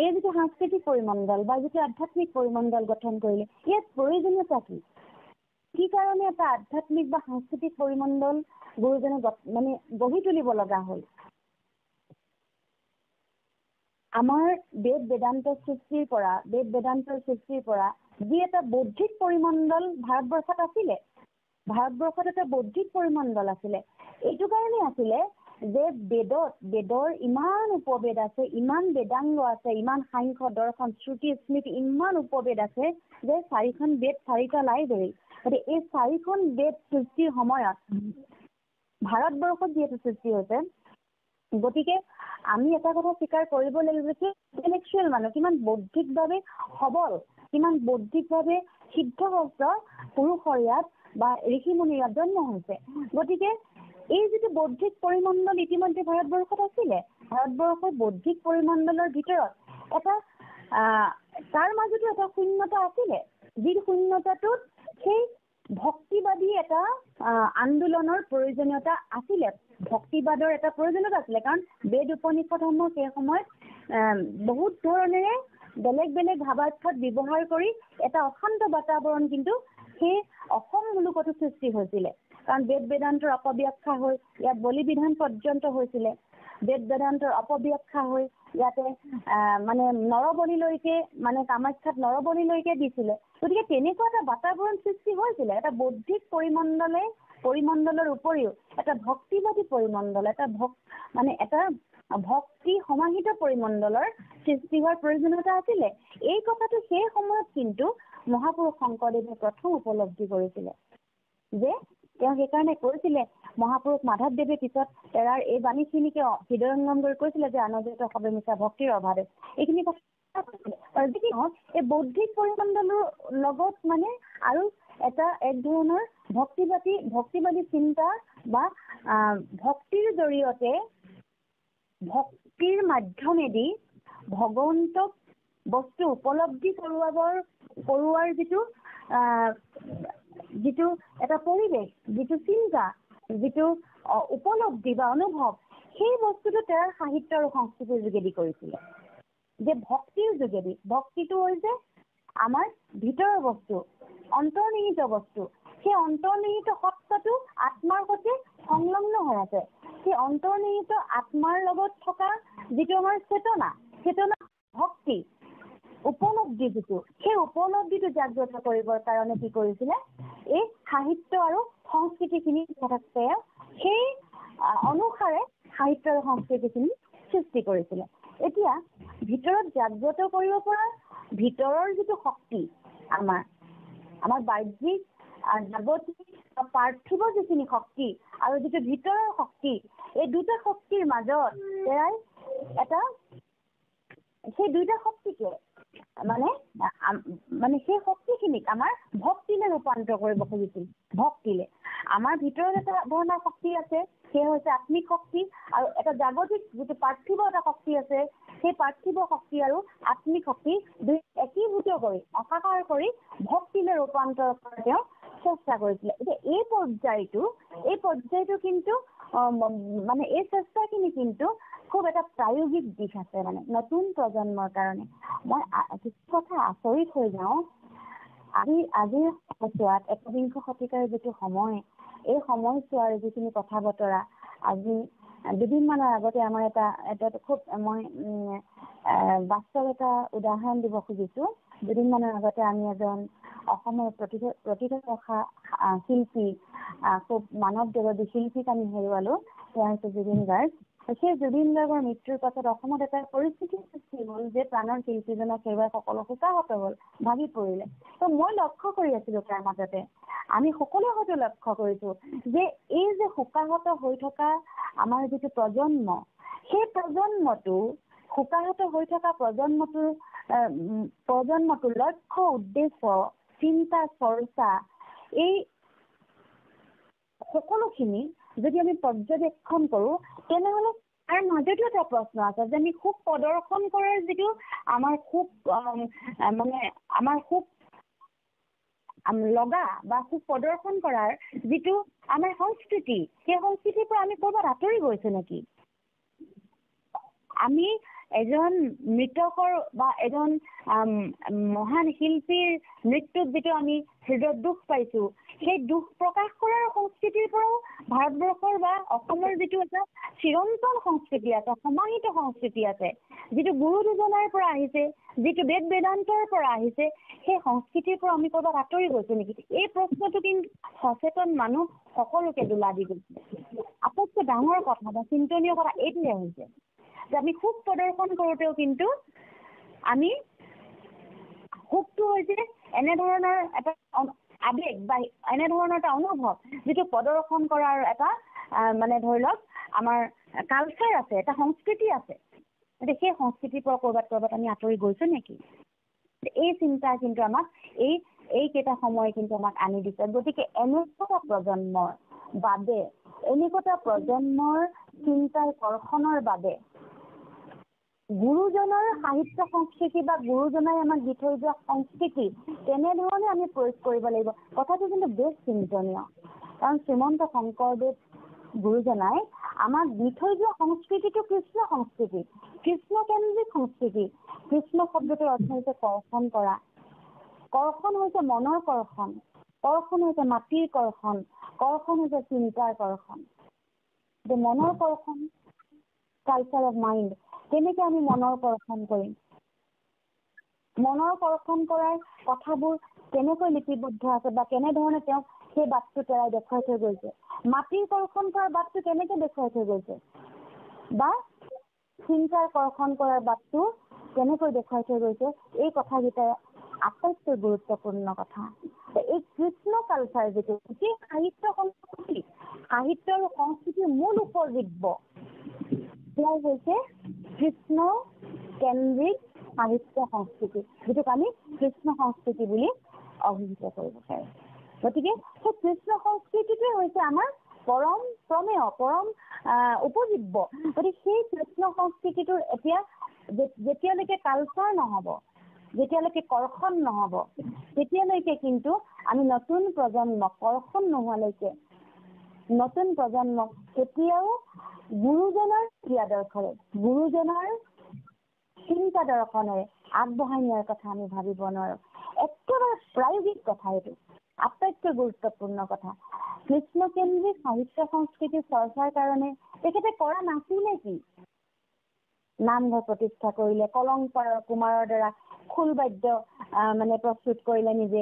এই যিটো সাংস্কৃতিক পৰিমণ্ডল বা যিটো আধ্যাত্মিক পৰিমণ্ডল গঠন কৰিলে ইয়াত প্ৰয়োজনীয়তা কি কাৰণে এটা আধ্যাত্মিক বা সাংস্কৃতিক পৰিমণ্ডল গুৰুজনে গঢ়ি তুলিব লগা হ'ল আমাৰ বেদ বেদান্তৰ সৃষ্টিৰ পৰা যি এটা বৌদ্ধিক পৰিমণ্ডল ভাৰতবৰ্ষত আছিলে ভাৰতবৰ্ষত এটা বৌদ্ধিক পৰিমণ্ডল আছিলে এইটো কাৰণে আছিলে যে বেদৰ ইমান উপবেদ আছে ইমান বেদাংগ আছে ইমান সাংখ্য দৰ্শন শ্ৰুতি স্মৃতি ইমান উপবেদ আছে যে 4খন বেদ 4টা লাইব্ৰেৰী গতিকে এই 4খন বেদ সৃষ্টিৰ সময়ত ভাৰতবৰ্ষত যিহেতু সৃষ্টি হৈছে গতিকে আমি এটা কথা স্বীকাৰ কৰিব লাগিব যে ইন্টেলেকচুৱেল মানুহ কিমান বৌদ্ধিকভাৱে সবল কিমান বৌদ্ধিকভাৱে সিদ্ধহস্ত পুৰুষৰ ইয়াত বা ঋষিমুনিৰ ইয়াত জন্ম হৈছে গতিকে এই যিটো বৌদ্ধিক পৰিমণ্ডল ইতিমধ্যে ভাৰতবৰ্ষত আছিলে ভাৰতবৰ্ষৰ বৌদ্ধিক পৰিমণ্ডলৰ ভিতৰত এটা তাৰ মাজতো এটা শূন্যতা আছিলে যি শূন্যতাটোত সেই ভক্তিবাদী এটা আন্দোলনৰ প্ৰয়োজনীয়তা আছিলে ভক্তিবাদৰ এটা প্ৰয়োজনীয়তা আছিলে কাৰণ বেদ উপনিষদসমূহ সেই সময়ত বহুত ধৰণেৰে বেলেগ বেলেগ ভাৱাৰ্থত ব্যৱহাৰ কৰি এটা অশান্ত বাতাবৰণ কিন্তু সেই অসম মুলুকতো সৃষ্টি হৈছিলে কাৰণ বেদ বেদান্তৰ অপব্যাখ্যা হৈ ইয়াত বলি বিধান পৰ্যন্ত হৈছিলে বেদ বেদান্তৰ অপব্যাখ্যা হৈ ইয়াতে নৰবলিলৈকে কামাখ্যাত নৰবলিলৈকে দিছিলে গতিকে তেনেকুৱা এটা বাতাবৰণ সৃষ্টি হৈছিলে এটা বৌদ্ধিক পৰিমণ্ডলৰ উপৰিও এটা ভক্তিবাদী পৰিমণ্ডল এটা ভক্তি সমাহিত পৰিমণ্ডলৰ সৃষ্টি হোৱাৰ প্ৰয়োজনীয়তা আছিলে এই কথাটো সেই সময়ত কিন্তু মহাপুৰুষ শংকৰদেৱে প্ৰথম উপলব্ধি কৰিছিলে যে তেওঁ সেইকাৰণে কৈছিলে মহাপুৰুষ মাধৱদেৱে পিছত এৰাৰ এই বাণীখিনিকে হৃদয়ংগম কৰি কৈছিলে যে আনন্দিত সবে মিছা ভক্তিৰ অভাৱে এইখিনি কথা এই বৌদ্ধিক পৰিমণ্ডলৰ লগত আৰু এক ধৰণৰ ভক্তিবাদী চিন্তা বা ভক্তিৰ জৰিয়তে ভক্তিৰ মাধ্যমেদি ভগৱন্তক বস্তু উপলব্ধি কৰোৱাৰ যিটো এটা পৰিৱেশ যিটো চিন্তা যিটো উপলব্ধি বা অনুভৱ সেই বস্তুটো তেওঁৰ সাহিত্য আৰু সংস্কৃতিৰ যোগেদি কৰিছিলে যে ভক্তিৰ যোগেদি ভক্তিটো হৈছে আমাৰ ভিতৰৰ বস্তু অন্তৰ্নিহিত বস্তু সেই অন্তৰ্নিহিত সত্তাটো আত্মাৰ সৈতে সংলগ্ন হৈ আছে সেই অন্তৰ্নিহিত আত্মাৰ লগত থকা যিটো আমাৰ চেতনা ভক্তি উপলব্ধি যিটো সেই উপলব্ধিটো জাগ্ৰত কৰিবৰ কাৰণে কি কৰিছিলে এই সাহিত্য আৰু সংস্কৃতিখিনি সেই অনুসাৰে সাহিত্য আৰু সংস্কৃতিখিনি সৃষ্টি কৰিছিলে এতিয়া ভিতৰত জাগ্ৰত কৰিব পৰা ভিতৰৰ যিটো শক্তি আমাৰ বাহ্যিক জাগতিক পাৰ্থিৱ যিখিনি শক্তি আৰু যিটো ভিতৰৰ শক্তি, এই দুটা শক্তিৰ মাজত সেই দুইটা শক্তিকে মানে সেই শক্তিখিনিক আমাৰ ভক্তিলে ৰূপান্তৰ কৰিব খুজিছিল। ভক্তিলে আমাৰ ভিতৰত এটা ধৰণৰ শক্তি আছে, সেই হৈছে আত্মিক শক্তি, আৰু এটা জাগতিক যিটো পাৰ্থিৱ এটা শক্তি আছে, সেই পাৰ্থিৱ শক্তি আৰু আত্মিক শক্তি দুই একীভূত কৰি একাকাৰ কৰি ভক্তিলে ৰূপান্তৰ কৰা তেওঁ চেষ্টা কৰিছিলে। এতিয়া এই পৰ্যায়টো কিন্তু মানে এই চেষ্টাখিনি কিন্তু খুব এটা প্ৰায়োগিক দিশ আছে, মানে নতুন প্ৰজন্মৰ কাৰণে। মই কিছু কথা আচৰিত হৈ যাওঁ। আজিৰ সময়ছোৱাত একবিংশ শতিকাৰ যিটো সময়, এই সময়ছোৱাৰ যিখিনি কথা বতৰা, আজি দুদিনমানৰ আগতে আমাৰ এটা খুব মই বাস্তৱ এটা উদাহৰণ দিব খুজিছোঁ। দুদিনমানৰ আগতে আমি এজন অসমৰ প্ৰতিষ্ঠা শিল্পী, খুব মানৱ দেৱী শিল্পীক আমি হেৰুৱালো। সেয়া হৈছে জুবিন গাৰ্গ। সেই জুবিন গাৰ্গৰ মৃত্যুৰ পাছত অসমত এটা পৰিস্থিতিৰ সৃষ্টি হ'ল যে প্ৰাণৰ শিল্পীজনক হেৰুৱাই সকলো শোকাহত হ'ল, ভাগি পৰিলে। ত' মই লক্ষ্য কৰি আছিলোঁ তাৰ মাজতে, আমি সকলোৱে হয়তো লক্ষ্য কৰিছোঁ যে এই যে শোকাহত হৈ থকা আমাৰ যিটো প্ৰজন্ম, সেই শোকাহত হৈ থকা প্ৰজন্মটোৰ লক্ষ্য, উদ্দেশ্য, চিন্তা, চৰ্চা, এই সকলোখিনি যদি আমি পৰ্যবেক্ষণ কৰোঁ, তেনেহ'লে তাৰ মাজতো এটা প্ৰশ্ন আছে যে আমি সুখ প্ৰদৰ্শন কৰাৰ যিটো আমাৰ সুখ লগা বা সুখ প্ৰদৰ্শন কৰাৰ যিটো আমাৰ সংস্কৃতি, সেই সংস্কৃতিৰ পৰা আমি ক'ৰবাত আঁতৰি গৈছো নেকি? আমি এজন মৃতকৰ বা এজন মহান শিল্পীৰ মৃত্যুত যিটো আমি হৃদয়ত দুখ পাইছো, সেই দুখ প্ৰকাশ কৰাৰ সংস্কৃতিৰ পৰাও ভাৰতবৰ্ষৰ বা অসমৰ যিটো এটা চিৰন্তন সংস্কৃতি আছে, সমাহিত সংস্কৃতি আছে, যিটো গুৰু দুজনাৰ পৰা আহিছে, যিটো বেদ বেদান্তৰ পৰা আহিছে, সেই সংস্কৃতিৰ পৰা আমি ক'ৰবাত আঁতৰি গৈছো নেকি? এই প্ৰশ্নটো কিন্তু সচেতন মানুহ সকলোকে দোলা দি গৈছে। আটাইতকৈ ডাঙৰ কথা বা চিন্তনীয় কথা এইটোৱে হৈছে যে আমি সুখ প্ৰদৰ্শন কৰোঁতেও কিন্তু আমি সুখটো হৈছে এনেধৰণৰ এটা আবেগ বা এনেধৰণৰ এটা অনুভৱ, যিটো প্ৰদৰ্শন কৰাৰ এটা মানে ধৰি লওক আমাৰ কালচাৰ আছে, এটা সংস্কৃতি আছে। গতিকে সেই সংস্কৃতিৰ পৰা ক'ৰবাত আমি আঁতৰি গৈছো নেকি? এই চিন্তা কিন্তু আমাক এইকেইটা সময় কিন্তু আমাক আনি দিছে। গতিকে এনেকুৱা প্ৰজন্মৰ চিন্তাৰ কৰ্ষণৰ বাবে গুৰুজনৰ সাহিত্য সংস্কৃতি বা গুৰুজনাই আমাক দি থৈ যোৱা সংস্কৃতি তেনেধৰণে আমি প্ৰয়োগ কৰিব লাগিব। কথাটো কিন্তু বেছ চিন্তনীয়, কাৰণ শ্ৰীমন্ত শংকৰদেৱ গুৰুজনাই আমাক দি থৈ যোৱা সংস্কৃতিটো কৃষ্ণ সংস্কৃতি, কৃষ্ণকেন্দ্ৰিক সংস্কৃতি। কৃষ্ণ শব্দটোৰ অৰ্থ হৈছে কৰ্ষণ কৰা। কৰ্ষণ হৈছে মনৰ কৰ্ষণ, কৰ্ষণ হৈছে মাটিৰ কৰ্ষণ, কৰ্ষণ হৈছে চিন্তাৰ কৰ্ষণ। যে মনৰ কৰ্ষণ, কালচাৰ অফ মাইণ্ড, কেনেকৈ আমি মনৰ কৰ্ষণ কৰিম? মনৰ কৰ্ষণ কৰাৰ কথাবোৰ কেনেকৈ লিপিবদ্ধ আছে বা কেনেধৰণে তেওঁক সেই বাটটো তেৰাই দেখুৱাই থৈ গৈছে? মাটিৰ কৰ্ষণ কৰাৰ বাটটো কেনেকৈ দেখুৱাই থৈ গৈছে? বা চিন্তাৰ কৰ্ষণ কৰাৰ বাটটো কেনেকৈ দেখুৱাই থৈ গৈছে? এই কথাকেইটাই আটাইতকৈ গুৰুত্বপূৰ্ণ কথা। এই কৃষ্ণ কালচাৰ যিটো সাহিত্য সংস্কৃতি, সাহিত্য আৰু সংস্কৃতিৰ মূল উপজীব্য, সেয়া হৈছে কৃষ্ণ কেন্দ্ৰিক সাহিত্য সংস্কৃতি, যিটোক আমি কৃষ্ণ সংস্কৃতি বুলি অভিহিত কৰিব পাৰোঁ। গতিকে সেই কৃষ্ণ সংস্কৃতিটোৱে হৈছে আমাৰ পৰম প্ৰমেয়, পৰম উপজীব্য। গতিকে সেই কৃষ্ণ সংস্কৃতিটোৰ এতিয়া যেতিয়ালৈকে কালচাৰ নহ'ব, যেতিয়ালৈকে কৰ্ষণ নহ'ব, তেতিয়ালৈকে কিন্তু আমি নতুন প্ৰজন্মক কৰ্ষণ নোহোৱালৈকে নতুন প্ৰজন্মক কেতিয়াও গুৰুজনাৰ আদৰ্শৰে, গুৰুজনাৰ চিন্তা দৰ্শনেৰে আগবঢ়াই নিয়াৰ কথা আমি ভাবিব নোৱাৰোঁ। একেবাৰে প্ৰায়োগিক কথা এইটো, আটাইতকৈ গুৰুত্বপূৰ্ণ কথা। কৃষ্ণকেন্দ্ৰিক সাহিত্য সংস্কৃতিৰ চৰ্চাৰ কাৰণে তেখেতে কৰা নাছিলে কি? নামঘৰ প্ৰতিষ্ঠা কৰিলে, কলংপাৰ কুমাৰৰ দ্বাৰা খোল বাদ্য মানে প্ৰস্তুত কৰিলে নিজে,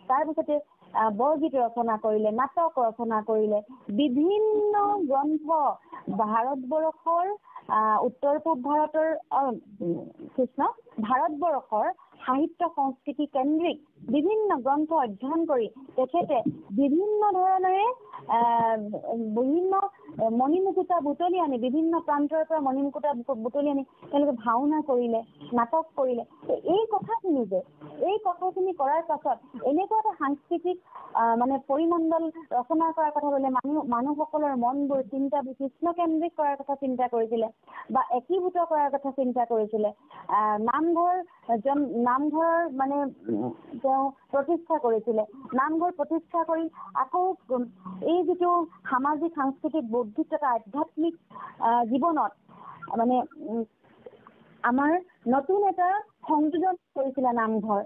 তাৰপিছতে বৰগীত ৰচনা কৰিলে, নাটক ৰচনা কৰিলে, বিভিন্ন গ্ৰন্থ ভাৰতবৰ্ষৰ উত্তৰ পূব ভাৰতৰ ভাৰতবৰ্ষৰ সাহিত্য সংস্কৃতি কেন্দ্ৰিক বিভিন্ন গ্ৰন্থ অধ্যয়ন কৰি তেখেতে বিভিন্ন ধৰণেৰে বিভিন্ন মণিমুকুতা বুটলি আনি বিভিন্ন প্ৰান্তৰ পৰা মণিমুকুতা বুটলি আনি তেওঁলোকে ভাওনা কৰিলে, নাটক কৰিলে। এই কথাখিনি কৰাৰ পাছত এনেকুৱা এটা সাংস্কৃতিক মানে পৰিমণ্ডল ৰচনা কৰাৰ কথা ক'লে মানুহসকলৰ মনবোৰ চিন্তাবোৰ কৃষ্ণকেন্দ্ৰিক কৰাৰ কথা চিন্তা কৰিছিলে বা একীভূত কৰাৰ কথা চিন্তা কৰিছিলে। নামঘৰৰ মানে তেওঁ প্ৰতিষ্ঠা কৰিছিলে। নামঘৰ প্ৰতিষ্ঠা কৰি আকৌ এই যিটো সামাজিক সাংস্কৃতিক বৌদ্ধিক তথা আধ্যাত্মিক জীৱনত মানে আমাৰ নতুন এটা সংযোজন কৰিছিলে নামঘৰ,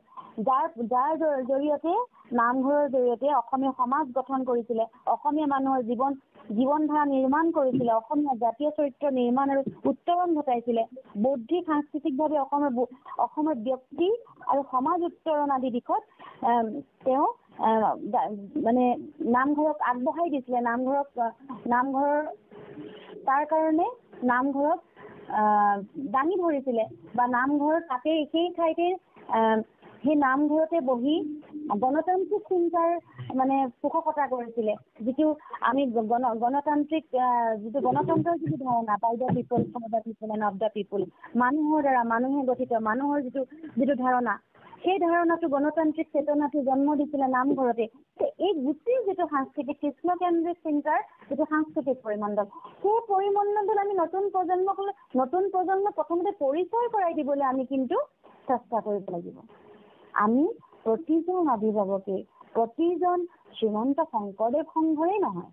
যাৰ জৰিয়তে নামঘৰৰ জৰিয়তে অসমীয়া সমাজ গঠন কৰিছিলে, অসমীয়া মানুহৰ জীৱন ধাৰা নিৰ্মাণ কৰিছিলে, অসমীয়া জাতীয় চৰিত্ৰ নিৰ্মাণ আৰু উত্তৰণ ঘটাইছিলে। বৌদ্ধিক সাংস্কৃতিকভাৱে অসমৰ ব্যক্তি আৰু সমাজ উত্তৰণ আদি দিশত তেওঁ মানে নামঘৰক আগবঢ়াই দিছিলে। নামঘৰৰ তাৰ কাৰণে নামঘৰক দাঙি ধৰিছিলে বা নামঘৰ তাতে সেই ঠাইতে সেই নামঘৰতে বহি গণতান্ত্ৰিক চিন্তাৰ মানে পোষকতা কৰিছিলে। যিটো আমি গণতান্ত্ৰিক যিটো গণতন্ত্ৰৰ যিটো ধাৰণা by the people for the people and of the people, মানুহৰ দ্বাৰা মানুহে গঠিত মানুহৰ যিটো ধাৰণা, সেই ধাৰণাটো গণতান্ত্ৰিক চেতনাটো জন্ম দিছিলে নামঘৰতে। এই গোটেই যিটো সাংস্কৃতিক কৃষ্ণকেন্দ্ৰিক চিন্তাৰ যিটো সাংস্কৃতিক পৰিমণ্ডল, সেই পৰিমণ্ডলটো আমি নতুন প্ৰজন্মক প্ৰথমতে পৰিচয় কৰাই দিবলৈ আমি কিন্তু চেষ্টা কৰিব লাগিব। আমি প্ৰতিজন অভিভাৱকে, প্ৰতিজন শ্ৰীমন্ত শংকৰদেৱ সংঘৰেই নহয়,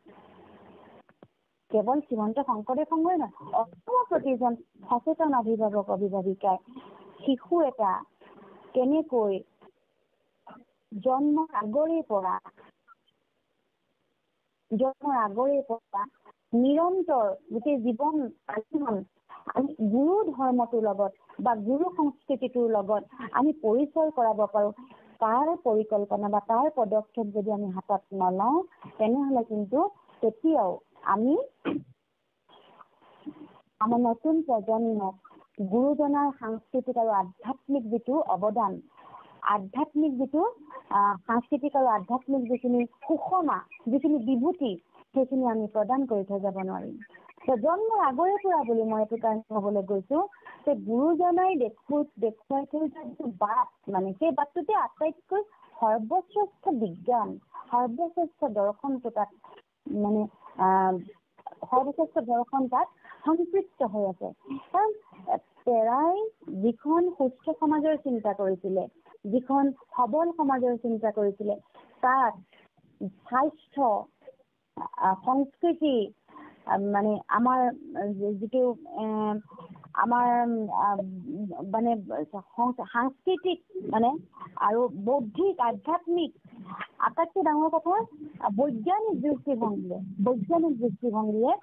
কেৱল শ্ৰীমন্ত শংকৰদেৱ সংঘই নহয়, অসমৰ প্ৰতিজন সচেতন অভিভাৱক অভিভাৱিকাই শিশু এটা কেনেকৈ জন্মৰ আগৰে পৰা নিৰন্তৰ গোটেই জীৱন আমি গুৰু ধৰ্মটোৰ লগত বা গুৰু সংস্কৃতিটোৰ লগত আমি পৰিচয় কৰাব পাৰোঁ, তাৰ পৰিকল্পনা বা তাৰ পদক্ষেপ যদি আমি হাতত নলওঁ, তেনেহ'লে কিন্তু তেতিয়াও আমি আমাৰ নতুন প্ৰজন্মক গুৰুজনাৰ সাংস্কৃতিক আৰু আধ্যাত্মিক যিটো অৱদান, আধ্যাত্মিক যিটো সাংস্কৃতিক আৰু আধ্যাত্মিক যিখিনি সুষমা, যিখিনি বিভূতি, সেইখিনি আমি প্ৰদান কৰি থৈ যাব নোৱাৰিম। জন্মৰ আগৰে পৰা বুলি মই এইটো কাৰণে ক'বলৈ গৈছোঁ যে গুৰুজনাই দেখুৱাই থৈ যিটো বাট, মানে সেই বাটটোতে আটাইতকৈ সৰ্বশ্ৰেষ্ঠ বিজ্ঞান, সৰ্বশ্ৰেষ্ঠ দৰ্শনটো তাত মানে সৰ্বশ্ৰেষ্ঠ দৰ্শন তাত সংপৃক্ত হৈ আছে। কাৰণ তেৰাই যিখন সুস্থ সমাজৰ চিন্তা কৰিছিলে, যিখন সবল সমাজৰ চিন্তা কৰিছিলে, তাত স্বাস্থ্য, সংস্কৃতি, মানে আমাৰ যিটো আমাৰ মানে সাংস্কৃতিক মানে আৰু বৌদ্ধিক আধ্যাত্মিক, আটাইতকৈ ডাঙৰ কথা বৈজ্ঞানিক দৃষ্টিভংগীৰে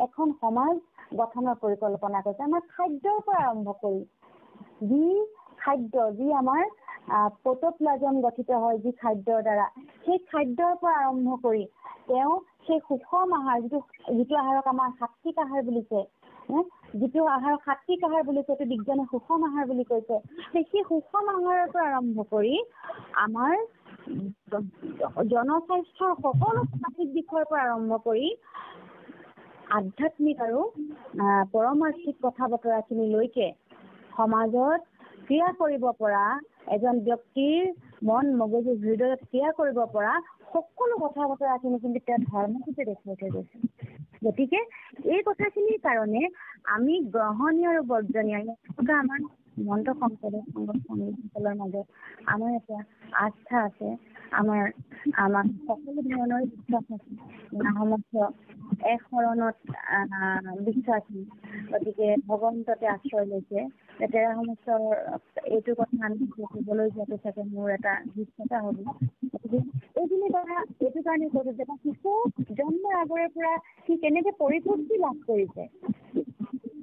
এখন সমাজ গঠনৰ পৰিকল্পনা কৰিছে। আমাৰ খাদ্যৰ পৰা আৰম্ভ কৰি যি আমাৰ প্ৰটোপ্লাজম গঠিত হয় যি খাদ্যৰ দ্বাৰা, সেই খাদ্যৰ পৰা আৰম্ভ কৰি তেওঁ সেই সুষম আহাৰ, যিটো আহাৰক আমাৰ সাত্বিক আহাৰ বুলিছে, যিটো আহাৰ সাত্বিক আহাৰ বুলিছে, এইটো বিজ্ঞানে সুষম আহাৰ বুলি কৈছে। সেই সুষম আহাৰৰ পৰা আৰম্ভ কৰি আমাৰ জনস্বাস্থ্যৰ সকলো সামাজিক দিশৰ পৰা আৰম্ভ কৰি আধ্যাত্মিক আৰু পৰমাৰ্থিক কথা বতৰাখিনিলৈকে সমাজত ক্ৰিয়া কৰিব পৰা, এজন ব্যক্তিৰ মন মগজু হৃদয়ত ক্ৰিয়া কৰিব পৰা সকলো কথা বতৰাখিনি কিন্তু তেওঁ ধৰ্মটোতে দেখুৱাই থৈ গৈছে। গতিকে এই কথাখিনিৰ কাৰণে আমি গ্ৰহণীয় আৰু বৰ্জনীয় আমাৰ মন্ত শংকৰদেৱ সংগীসকলৰ মাজত আমাৰ এটা আস্থা আছে, আমাৰ সকলো ধৰণৰ বিশ্বাস আছে, সমস্ত এক শৰণত বিশ্বাসী। গতিকে ভগৱন্ততে আশ্ৰয় লৈছে। তেতিয়া সমস্ত এইটো কথা আমি ক'বলৈ যোৱাটো চাগে মোৰ এটা দৃশ্যতা হ'ব। গতিকে এইখিনি কথা এইটো কাৰণে কৈছোঁ যে শিশু জন্মৰ আগৰে পৰা সি কেনেকৈ পৰিপুষ্টি লাভ কৰিছে,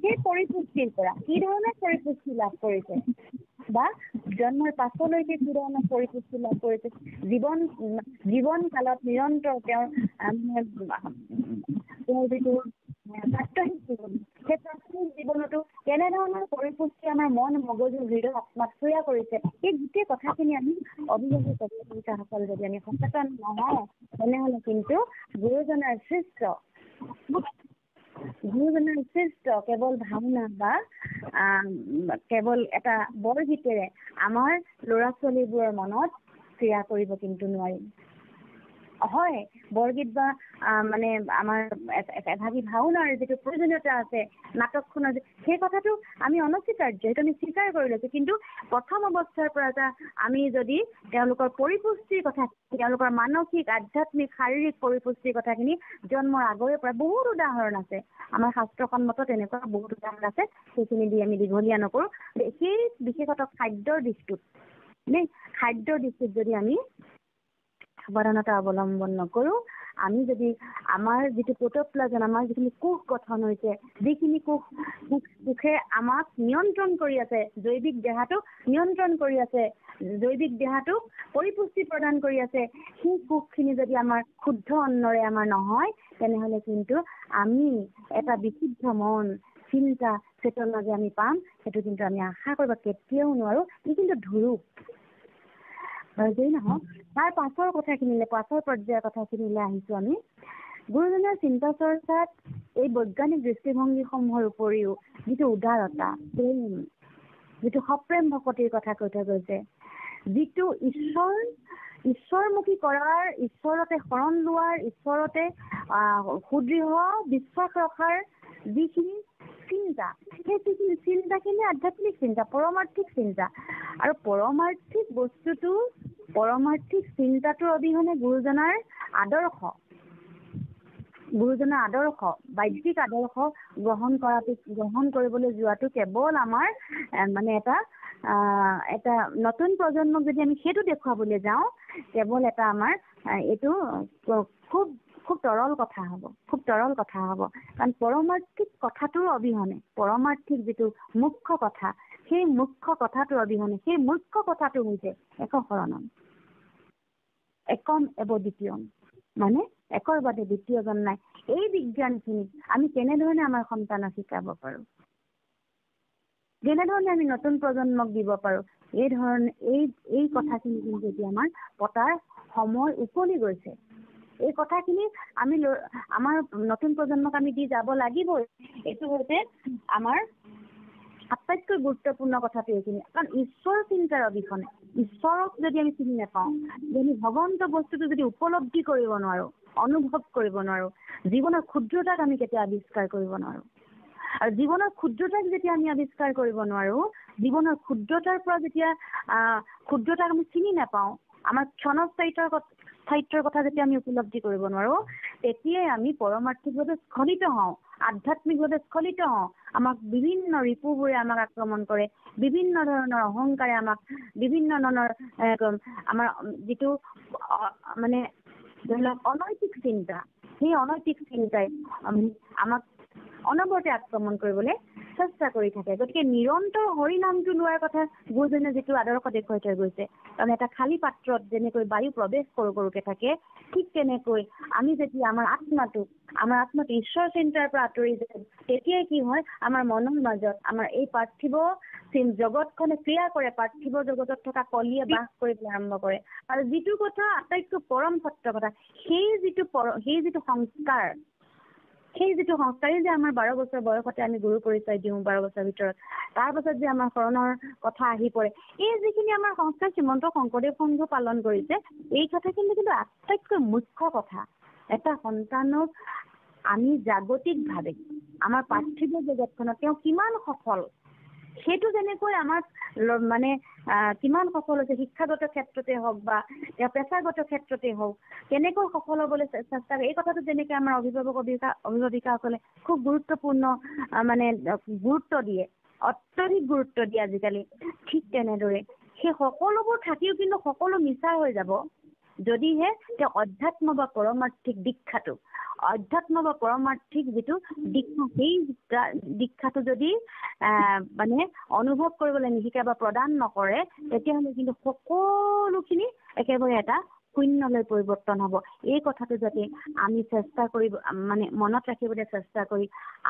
সেই পৰিপুষ্টিৰ পৰা কি ধৰণৰ পৰিপুষ্টি লাভ কৰিছে বা জন্মৰ পাছলৈকে কি ধৰণৰ পৰিপুষ্টি লাভ কৰিছে, জীৱন কালত নিৰন্তৰ তেওঁৰ যিটো প্ৰাত্যহিক জীৱন, সেই প্ৰাত্যহিক জীৱনতো কেনে কেনেধৰণৰ পৰিপুষ্টি আমাৰ মন মগজু হৃদয় আত্মাত ক্ৰিয়া কৰিছে এই গোটেই কথাখিনি আমি অভিভাৱকসকল যদি আমি সচেতন নহওঁ তেনেহ'লে কিন্তু গুৰুজনাৰ সৃষ্ট কেৱল ভাওনা বা কেৱল এটা বৰগীতেৰে আমাৰ ল'ৰা ছোৱালীবোৰৰ মনত ক্ৰিয়া কৰিব কিন্তু নোৱাৰিম হয় বৰগীত বা মানে আমাৰ এভাগী ভাওনাৰ যিটো প্ৰয়োজনীয়তা আছে নাটকখনৰ সেই কথাটো আমি অনস্বীকাৰ্য সেইটো আমি স্বীকাৰ কৰি লৈছোঁ কিন্তু প্ৰথম অৱস্থাৰ পৰা এটা আমি যদি তেওঁলোকৰ পৰিপুষ্টিৰ কথা তেওঁলোকৰ মানসিক আধ্যাত্মিক শাৰীৰিক পৰিপুষ্টিৰ কথাখিনি জন্মৰ আগৰে পৰা বহুত উদাহৰণ আছে আমাৰ শাস্ত্ৰসন্মত তেনেকুৱা বহুত উদাহৰণ আছে সেইখিনি দি আমি দীঘলীয়া নকৰোঁ সেই বিশেষতঃ খাদ্যৰ দিশটোত যদি আমি সাৱধানতা অৱলম্বন নকৰোঁ আমি যদি আমাৰ যিটো প্ৰোটোপ্লাজম আমাৰ যিখিনি কোষ গঠন হৈছে যিখিনি কোষে আমাক নিয়ন্ত্ৰণ কৰি আছে জৈৱিক দেহাটোক নিয়ন্ত্ৰণ কৰি আছে জৈৱিক দেহাটোক পৰিপুষ্টি প্ৰদান কৰি আছে সেই কোষখিনি যদি আমাৰ শুদ্ধ অন্নৰে আমাৰ নহয় তেনেহ'লে কিন্তু আমি এটা বিশুদ্ধ মন চিন্তা চেতনা যে আমি পাম সেইটো কিন্তু আমি আশা কৰিব কেতিয়াও নোৱাৰোঁ ই কিন্তু ধুৰুপ যদি নহওক তাৰ পাছৰ কথাখিনিলে পাছৰ পৰ্যায়ৰ কথাখিনিলে আহিছোঁ আমি গুৰুজনাৰ চিন্তা চৰ্চাত এই বৈজ্ঞানিক দৃষ্টিভংগীসমূহৰ উপৰিও যিটো উদাৰতা প্ৰেম যিটো সপ্ৰেম ভকতিৰ কথা কৈ থৈ গৈছে যিটো ঈশ্বৰমুখী কৰাৰ ঈশ্বৰতে শৰণ লোৱাৰ ঈশ্বৰতে সুদৃঢ় বিশ্বাস ৰখাৰ যিখিনি চিন্তা সেই চিন্তাখিনি আধ্যাত্মিক চিন্তা পৰমাৰ্থিক চিন্তা আৰু পৰমাৰ্থিক চিন্তাটোৰ অবিহনে গুৰুজনাৰ আদৰ্শ বাহ্যিক আদৰ্শ গ্ৰহণ কৰিবলৈ যোৱাটো কেৱল আমাৰ মানে এটা নতুন প্ৰজন্মক যদি আমি সেইটো দেখুৱাবলৈ যাওঁ কেৱল এটা আমাৰ এইটো খুব তৰল কথা হ'ব কাৰণ পৰমাৰ্থিক কথাটোৰ অবিহনে পৰমাৰ্থিক যিটো মুখ্য কথা সেই মুখ্য কথাটোৰ অবিহনে সেই মুখ্য কথাটো হৈছে একশৰণম একম এব দ্বিতীয়ম মানে একৰ বাদে দ্বিতীয়জন নাই এই বিজ্ঞানখিনি আমি কেনেধৰণে আমাৰ সন্তানক শিকাব পাৰোঁ যেনেধৰণে আমি নতুন প্ৰজন্মক দিব পাৰোঁ এই কথাখিনি কিন্তু এতিয়া আমাৰ পতাৰ সময় উকলি গৈছে এই কথাখিনি আমি আমাৰ নতুন প্ৰজন্মক আমি দি যাব লাগিবই এইটো হৈছে আমাৰ আটাইতকৈ গুৰুত্বপূৰ্ণ কথাটো এইখিনি কাৰণ ঈশ্বৰ চিন্তাৰ অবিহনে ঈশ্বৰক যদি আমি চিনি নাপাওঁ যদি ভগৱন্ত বস্তুটো যদি উপলব্ধি কৰিব নোৱাৰোঁ অনুভৱ কৰিব নোৱাৰোঁ জীৱনৰ ক্ষুদ্ৰতাক আমি কেতিয়া আৱিষ্কাৰ কৰিব নোৱাৰোঁ আৰু জীৱনৰ ক্ষুদ্ৰতাক যেতিয়া আমি আৱিষ্কাৰ কৰিব নোৱাৰোঁ জীৱনৰ ক্ষুদ্ৰতাৰ পৰা যেতিয়া ক্ষুদ্ৰতাক আমি চিনি নাপাওঁ আমাৰ ক্ষণস্থায়িত্বৰ কথা যেতিয়া আমি উপলব্ধি কৰিব নোৱাৰোঁ তেতিয়াই আমি পৰমাৰ্থিকভাৱে স্খলিত হওঁ আধ্যাত্মিকভাৱে স্খলিত হওঁ আমাক বিভিন্ন ৰিপুবোৰে আমাক আক্ৰমণ কৰে বিভিন্ন ধৰণৰ অহংকাৰে আমাক বিভিন্ন ধৰণৰ আমাৰ যিটো মানে ধৰি লওক অনৈতিক চিন্তা সেই অনৈতিক চিন্তাই আমাক অনবৰতে আক্ৰমণ কৰিবলৈ চেষ্টা কৰি থাকে গতিকে নিৰন্তৰ হৰি নামটো লোৱাৰ কথা গুৰুজনে যিটো আদৰ্শ দেখুৱাই থৈ গৈছে কাৰণ এটা খালী পাত্ৰত যেনেকৈ বায়ু প্ৰৱেশ কৰোঁকৈ থাকে ঠিক তেনেকৈ আমি যেতিয়া আমাৰ আত্মাটো ঈশ্বৰ চিন্তাৰ পৰা আঁতৰি যায় তেতিয়াই কি হয় আমাৰ মনৰ মাজত আমাৰ এই পাৰ্থিৱ জগতখনে ক্ৰিয়া কৰে পাৰ্থিৱ জগতত থকা কলিয়ে বাস কৰিবলৈ আৰম্ভ কৰে আৰু যিটো কথা আটাইতকৈ পৰম সত্য কথা সেই যিটো সংস্কাৰ যে আমাৰ 12 বছৰ বয়সতে আমি গুৰু পৰিচয় দিওঁ 12 বছৰৰ ভিতৰত তাৰ পাছত যে আমাৰ শৰণৰ কথা আহি পৰে এই যিখিনি আমাৰ সংস্কাৰ শ্ৰীমন্ত শংকৰদেৱ সংঘ পালন কৰিছে এই কথাখিনি কিন্তু আটাইতকৈ মুখ্য কথা এটা সন্তানক আমি জাগতিকভাৱে আমাৰ পাৰ্থিৱ জগতখনত তেওঁ কিমান সফল সেইটো যেনেকৈ আমাক মানে কিমান সফল হৈছে শিক্ষাগত ক্ষেত্ৰতে হওক বা তেওঁ পেছাগত ক্ষেত্ৰতে হওক কেনেকৈ সফল হ'বলৈ চেষ্টা কৰে এই কথাটো যেনেকৈ আমাৰ অভিভাৱিকাসকলে খুব গুৰুত্বপূৰ্ণ মানে গুৰুত্ব দিয়ে অত্যধিক গুৰুত্ব দিয়ে আজিকালি ঠিক তেনেদৰে সেই সকলোবোৰ থাকিও কিন্তু সকলো মিছা হৈ যাব যদিহে তেওঁ অধ্যাত্ম বা পৰমাৰ্থিক দীক্ষাটো যিটো দীক্ষা সেই দীক্ষাটো যদি মানে অনুভৱ কৰিবলৈ নিশিকায় বা প্ৰদান নকৰে তেতিয়াহ'লে কিন্তু সকলোখিনি একেবাৰে এটা শূন্যলৈ পৰিৱৰ্তন হ'ব। এই কথাটো যাতে আমি চেষ্টা কৰিব মানে মনত ৰাখিবলৈ চেষ্টা কৰি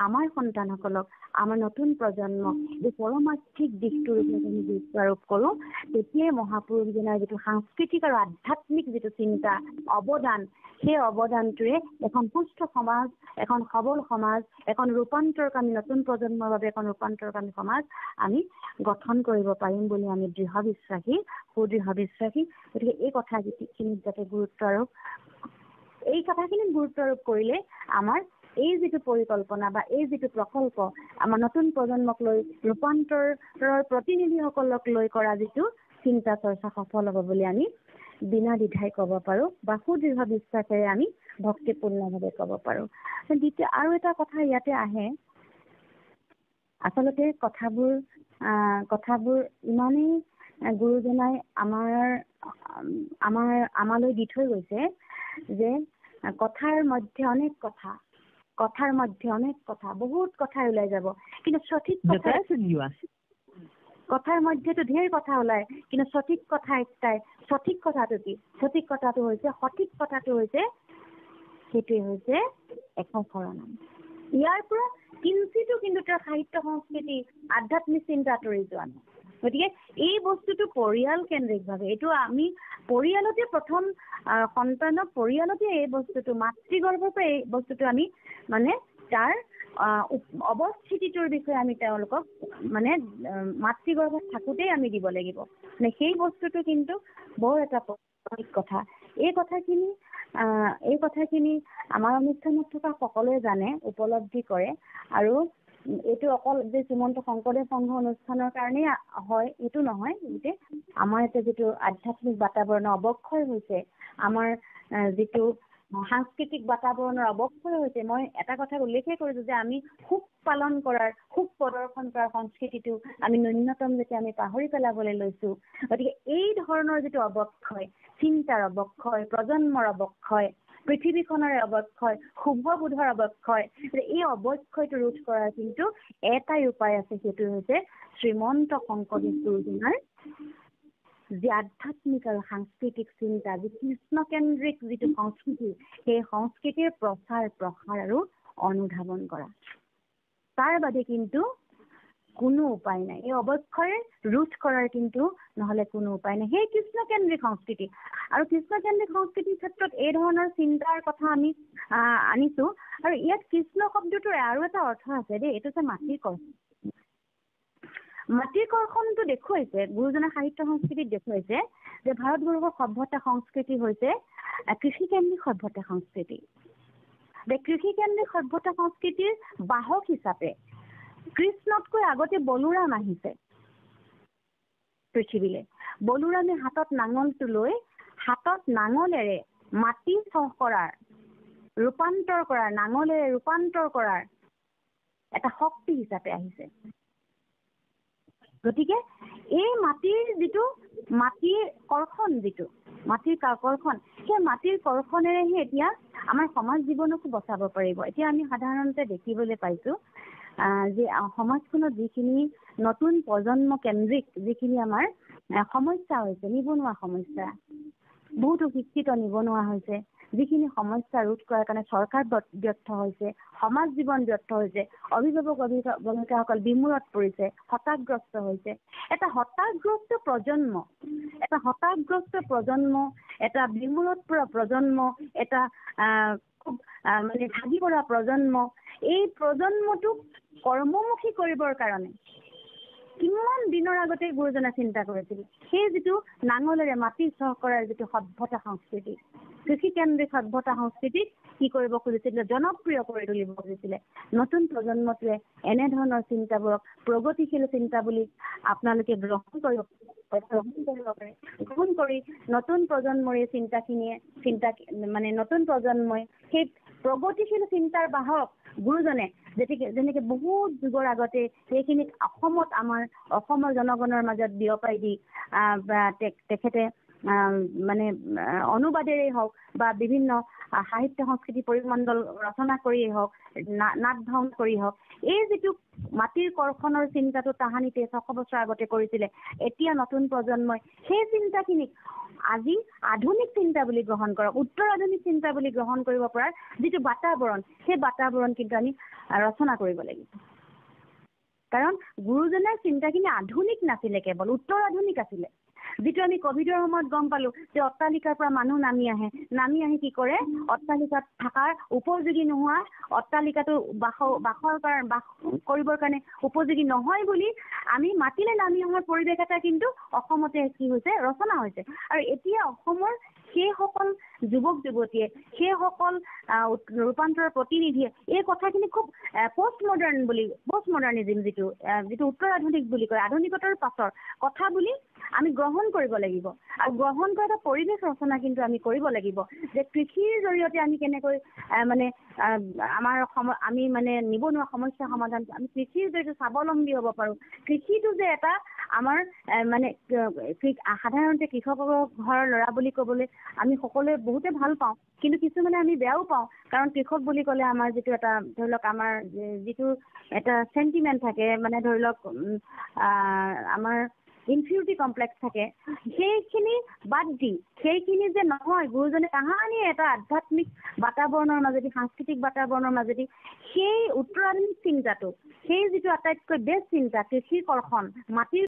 আমাৰ সন্তানসকলক আমাৰ নতুন প্ৰজন্মক এই পৰমাৰ্থিক দিশটোৰ ওপৰত আমি গুৰুত্ব আৰোপ কৰোঁ, তেতিয়াই মহাপুৰুষজনাৰ যিটো সাংস্কৃতিক আৰু আধ্যাত্মিক যিটো চিন্তা অৱদান, সেই অৱদানটোৱে এখন সুস্থ সমাজ, এখন সবল সমাজ, এখন ৰূপান্তৰকামী নতুন প্ৰজন্মৰ বাবে এখন ৰূপান্তৰকামী সমাজ আমি গঠন কৰিব পাৰিম বুলি আমি সুদৃঢ় বিশ্বাসী। গতিকে এই কথাখিনিত যাতে এই কথাখিনিত গুৰুত্ব আৰোপ কৰিলে আমাৰ এই যিটো পৰিকল্পনা বা এই যিটো প্ৰকল্প আমাৰ নতুন প্ৰজন্মক লৈ ৰূপান্তৰৰ প্ৰতিনিধিসকলক লৈ কৰা যিটো চিন্তা চৰ্চা সফল হ'ব বুলি আমি বিনা দ্বিধাই ক'ব পাৰোঁ বা সুদৃঢ় বিশ্বাসেৰে আমি ভক্তিপূৰ্ণভাৱে ক'ব পাৰোঁ। দ্বিতীয় আৰু এটা কথা ইয়াতে আহে, আচলতে কথাবোৰ ইমানেই গুৰুজনাই আমালৈ দি থৈ গৈছে যে কথাৰ মধ্যে অনেক কথা, বহুত কথা ওলাই যাব, কিন্তু সঠিক কথাৰ মধ্যেতো ঢেৰ কথা ওলায়, কিন্তু সঠিক কথা একটাই। সঠিক কথাটো কি? সঠিক কথাটো হৈছে সেইটোৱে হৈছে একশৰণম। ইয়াৰ পৰা কিঞ্চিতো কিন্তু তাৰ সাহিত্য সংস্কৃতি আধ্যাত্মিক চিন্তা আঁতৰি যোৱা নাই। গতিকে এই বস্তুটো পৰিয়াল কেন্দ্ৰিকভাৱে, এইটো আমি পৰিয়ালতে প্ৰথম সন্তানক পৰিয়ালতে এই বস্তুটো মাতৃগৰ্ভৰ পৰা এই বস্তুটো আমি মানে তাৰ অৱস্থিতিটোৰ বিষয়ে আমি তেওঁলোকক মানে মাতৃগৰ্ভত থাকোঁতেই আমি দিব লাগিব। মানে সেই বস্তুটো কিন্তু বৰ এটা কথা। এই কথাখিনি আমাৰ অনুষ্ঠানত থকা সকলোৱে জানে, উপলব্ধি কৰে। আৰু এইটো অকল যে শ্ৰীমন্ত শংকৰদেৱ সংঘ অনুষ্ঠানৰ কাৰণেই হয় এইটো নহয়, গতিকে আমাৰ এতিয়া যিটো আধ্যাত্মিক বাতাবৰণৰ অৱক্ষয় হৈছে, আমাৰ যিটো সাংস্কৃতিক বাতাবৰণৰ অৱক্ষয় হৈছে, মই এটা কথা উল্লেখেই কৰিছোঁ যে আমি সুখ পালন কৰাৰ, সুখ প্ৰদৰ্শন কৰাৰ সংস্কৃতিটো আমি ন্যূনতম যেতিয়া আমি পাহৰি পেলাবলৈ লৈছোঁ। গতিকে এই ধৰণৰ যিটো অৱক্ষয়, চিন্তাৰ অৱক্ষয়, প্ৰজন্মৰ অৱক্ষয়, পৃথিৱীখনৰে অৱক্ষয়, শুভবোধৰ অৱক্ষয়, এই অৱক্ষয়টো ৰোধ কৰাৰ কিন্তু এটাই উপায় আছে, সেইটো হৈছে শ্ৰীমন্ত শংকৰদেৱ গুৰুজনাৰ যি আধ্যাত্মিক আৰু সাংস্কৃতিক চিন্তা, যি কৃষ্ণকেন্দ্ৰিক যিটো সংস্কৃতি, সেই সংস্কৃতিৰ প্ৰচাৰ প্ৰসাৰ আৰু অনুধাৱন কৰা। তাৰ বাদে কিন্তু কোনো উপায় নাই। এই অৱক্ষয় ৰোধ কৰাৰ কিন্তু নহ'লে কোনো উপায় নাই। সেই কৃষ্ণকেন্দ্ৰিক সংস্কৃতি আৰু কৃষ্ণকেন্দ্ৰিক সংস্কৃতিৰ ক্ষেত্ৰত এই ধৰণৰ চিন্তাৰ কথা আমি আনিছোঁ। আৰু ইয়াত কৃষ্ণ শব্দটোৰ আৰু এটা অৰ্থ আছে দেই, এইটো যে মাটিৰ কৰ্ষণ। মাটিৰ কৰ্ষণটো দেখুৱাইছে, গুৰুজনাৰ সাহিত্য সংস্কৃতিত দেখুৱাইছে যে ভাৰতবৰ্ষৰ সভ্যতা সংস্কৃতি হৈছে কৃষিকেন্দ্ৰিক সভ্যতা সংস্কৃতি। কৃষিকেন্দ্ৰিক সভ্যতা সংস্কৃতিৰ বাহক হিচাপে কৃষ্ণতকৈ আগতে বলোৰাম আহিছে পৃথিৱীলৈ। বলোৰামে হাতত নাঙলটো লৈ হাতত নাঙলেৰে মাটি নাঙলেৰে ৰূপান্তৰ কৰাৰ এটা শক্তি হিচাপে আহিছে। গতিকে এই মাটিৰ কৰ্ষণ, সেই মাটিৰ কৰ্ষণেৰেহে এতিয়া আমাৰ সমাজ জীৱনকো বচাব পাৰিব। এতিয়া আমি সাধাৰণতে দেখিবলৈ পাইছোঁ যে সমাজখনত যিখিনি নতুন প্ৰজন্ম কেন্দ্ৰিক যিখিনি আমাৰ সমস্যা হৈছে, নিবনুৱা সমস্যা, বহুতো শিক্ষিত নিবনুৱা হৈছে, যিখিনি সমস্যা ৰোধ কৰাৰ কাৰণে চৰকাৰ ব্যৰ্থ হৈছে, সমাজ জীৱন ব্যৰ্থ হৈছে, অভিভাৱক অভিভাৱিকাসকল বিমূৰত পৰিছে, হতাশগ্ৰস্ত হৈছে। এটা হতাশগ্ৰস্ত প্ৰজন্ম, এটা বিমূৰত পৰা প্ৰজন্ম, এটা মানে ভাগি পৰা প্ৰজন্ম, এই প্ৰজন্মটোক কৰ্মমুখী কৰিবৰ কাৰণে কিমান দিনৰ আগতে গুৰুজনাই চিন্তা কৰিছিল। সেই যিটো নাঙলেৰে মাটি চহ কৰাৰ যিটো সভ্যতা সংস্কৃতি, কৃষিকেন্দ্ৰিক সভ্যতা সংস্কৃতিক কি কৰিব খুজিছিলে? জনপ্ৰিয় কৰি তুলিব খুজিছিলে। নতুন প্ৰজন্মটোৱে এনেধৰণৰ চিন্তাবোৰক প্ৰগতিশীল চিন্তা বুলি আপোনালোকে গ্ৰহণ কৰিব পাৰে। গ্ৰহণ কৰি নতুন প্ৰজন্মৰ এই নতুন প্ৰজন্মই সেই প্ৰগতিশীল চিন্তাৰ বাহক গুৰুজনে যেনেকে বহুত যুগৰ আগতে সেইখিনিক অসমৰ জনগণৰ মাজত বিয়পাই দি তেখেতে মানে অনুবাদেৰেই হওক বা বিভিন্ন সাহিত্য সংস্কৃতি পৰিমণ্ডল ৰচনা কৰিয়েই হওক, নাট ভাওনা কৰি হওক, এই যিটো মাটিৰ কৰ্ষণৰ চিন্তাটো তাহানিতে 600 বছৰ আগতে কৰিছিলে, এতিয়া নতুন প্ৰজন্মই সেই চিন্তাখিনিক আজি আধুনিক চিন্তা বুলি গ্ৰহণ কৰক, উত্তৰ আধুনিক চিন্তা বুলি গ্ৰহণ কৰিব পৰাৰ যিটো বাতাবৰণ, সেই বাতাবৰণ কিন্তু আমি ৰচনা কৰিব লাগিব। কাৰণ গুৰুজনাৰ চিন্তাখিনি আধুনিক নাছিলে, কেৱল উত্তৰ আধুনিক আছিলে। যিটো আমি কভিডৰ সময়ত গম পালো যে অট্টালিকাৰ পৰা মানুহ নামি আহি কি কৰে, অট্টালিকাত থকাৰ উপযোগী নোহোৱা, অট্টালিকাটো বাস কৰিবৰ কাৰণে উপযোগী নহয় বুলি আমি মাটিলে নামি অহাৰ পৰিৱেশ এটা কিন্তু অসমতে কি হৈছে, ৰচনা হৈছে। আৰু এতিয়া অসমৰ সেইসকল যুৱক যুৱতীয়ে, সেইসকল ৰূপান্তৰৰ প্ৰতিনিধিয়ে এই কথাখিনি খুব পষ্ট মডাৰ্নিজিম যিটো উত্তৰ আধুনিক বুলি কয়, আধুনিকতাৰ পাছৰ কথা বুলি আমি গ্ৰহণ কৰিব লাগিব। আৰু গ্ৰহণ কৰা এটা পৰিৱেশ ৰচনা কিন্তু আমি কৰিব লাগিব যে কৃষিৰ জৰিয়তে আমি কেনেকৈ আমি মানে নিবনুৱা সমস্যা সমাধান, আমি কৃষিৰ জৰিয়তে স্বাৱলম্বী হ'ব পাৰোঁ। কৃষিটো যে এটা আমাৰ মানে সাধাৰণতে কৃষকৰ ঘৰৰ ল'ৰা বুলি ক'বলৈ আমি সকলোৱে বহুতে ভাল পাওঁ, কিন্তু কিছুমানে আমি বেয়াও পাওঁ। কাৰণ কৃষক বুলি ক'লে আমাৰ যিটো এটা ধৰি লওক আমাৰ যিটো এটা চেণ্টিমেণ্ট থাকে, মানে ধৰি লওক আমাৰ ইনফিউৰিটি কমপ্লেক্স থাকে, সেইখিনি বাদ দি সেইখিনি যে নহয়, গুৰুজনে তাহানি এটা আধ্যাত্মিক বাতাবৰণৰ মাজেদি, সাংস্কৃতিক বাতাবৰণৰ মাজেদি সেই উত্তৰ আধুনিক চিন্তাটো, সেই যিটো আটাইতকৈ বেষ্ট চিন্তা, কৃষিৰ কৰ্ষণ, মাটিৰ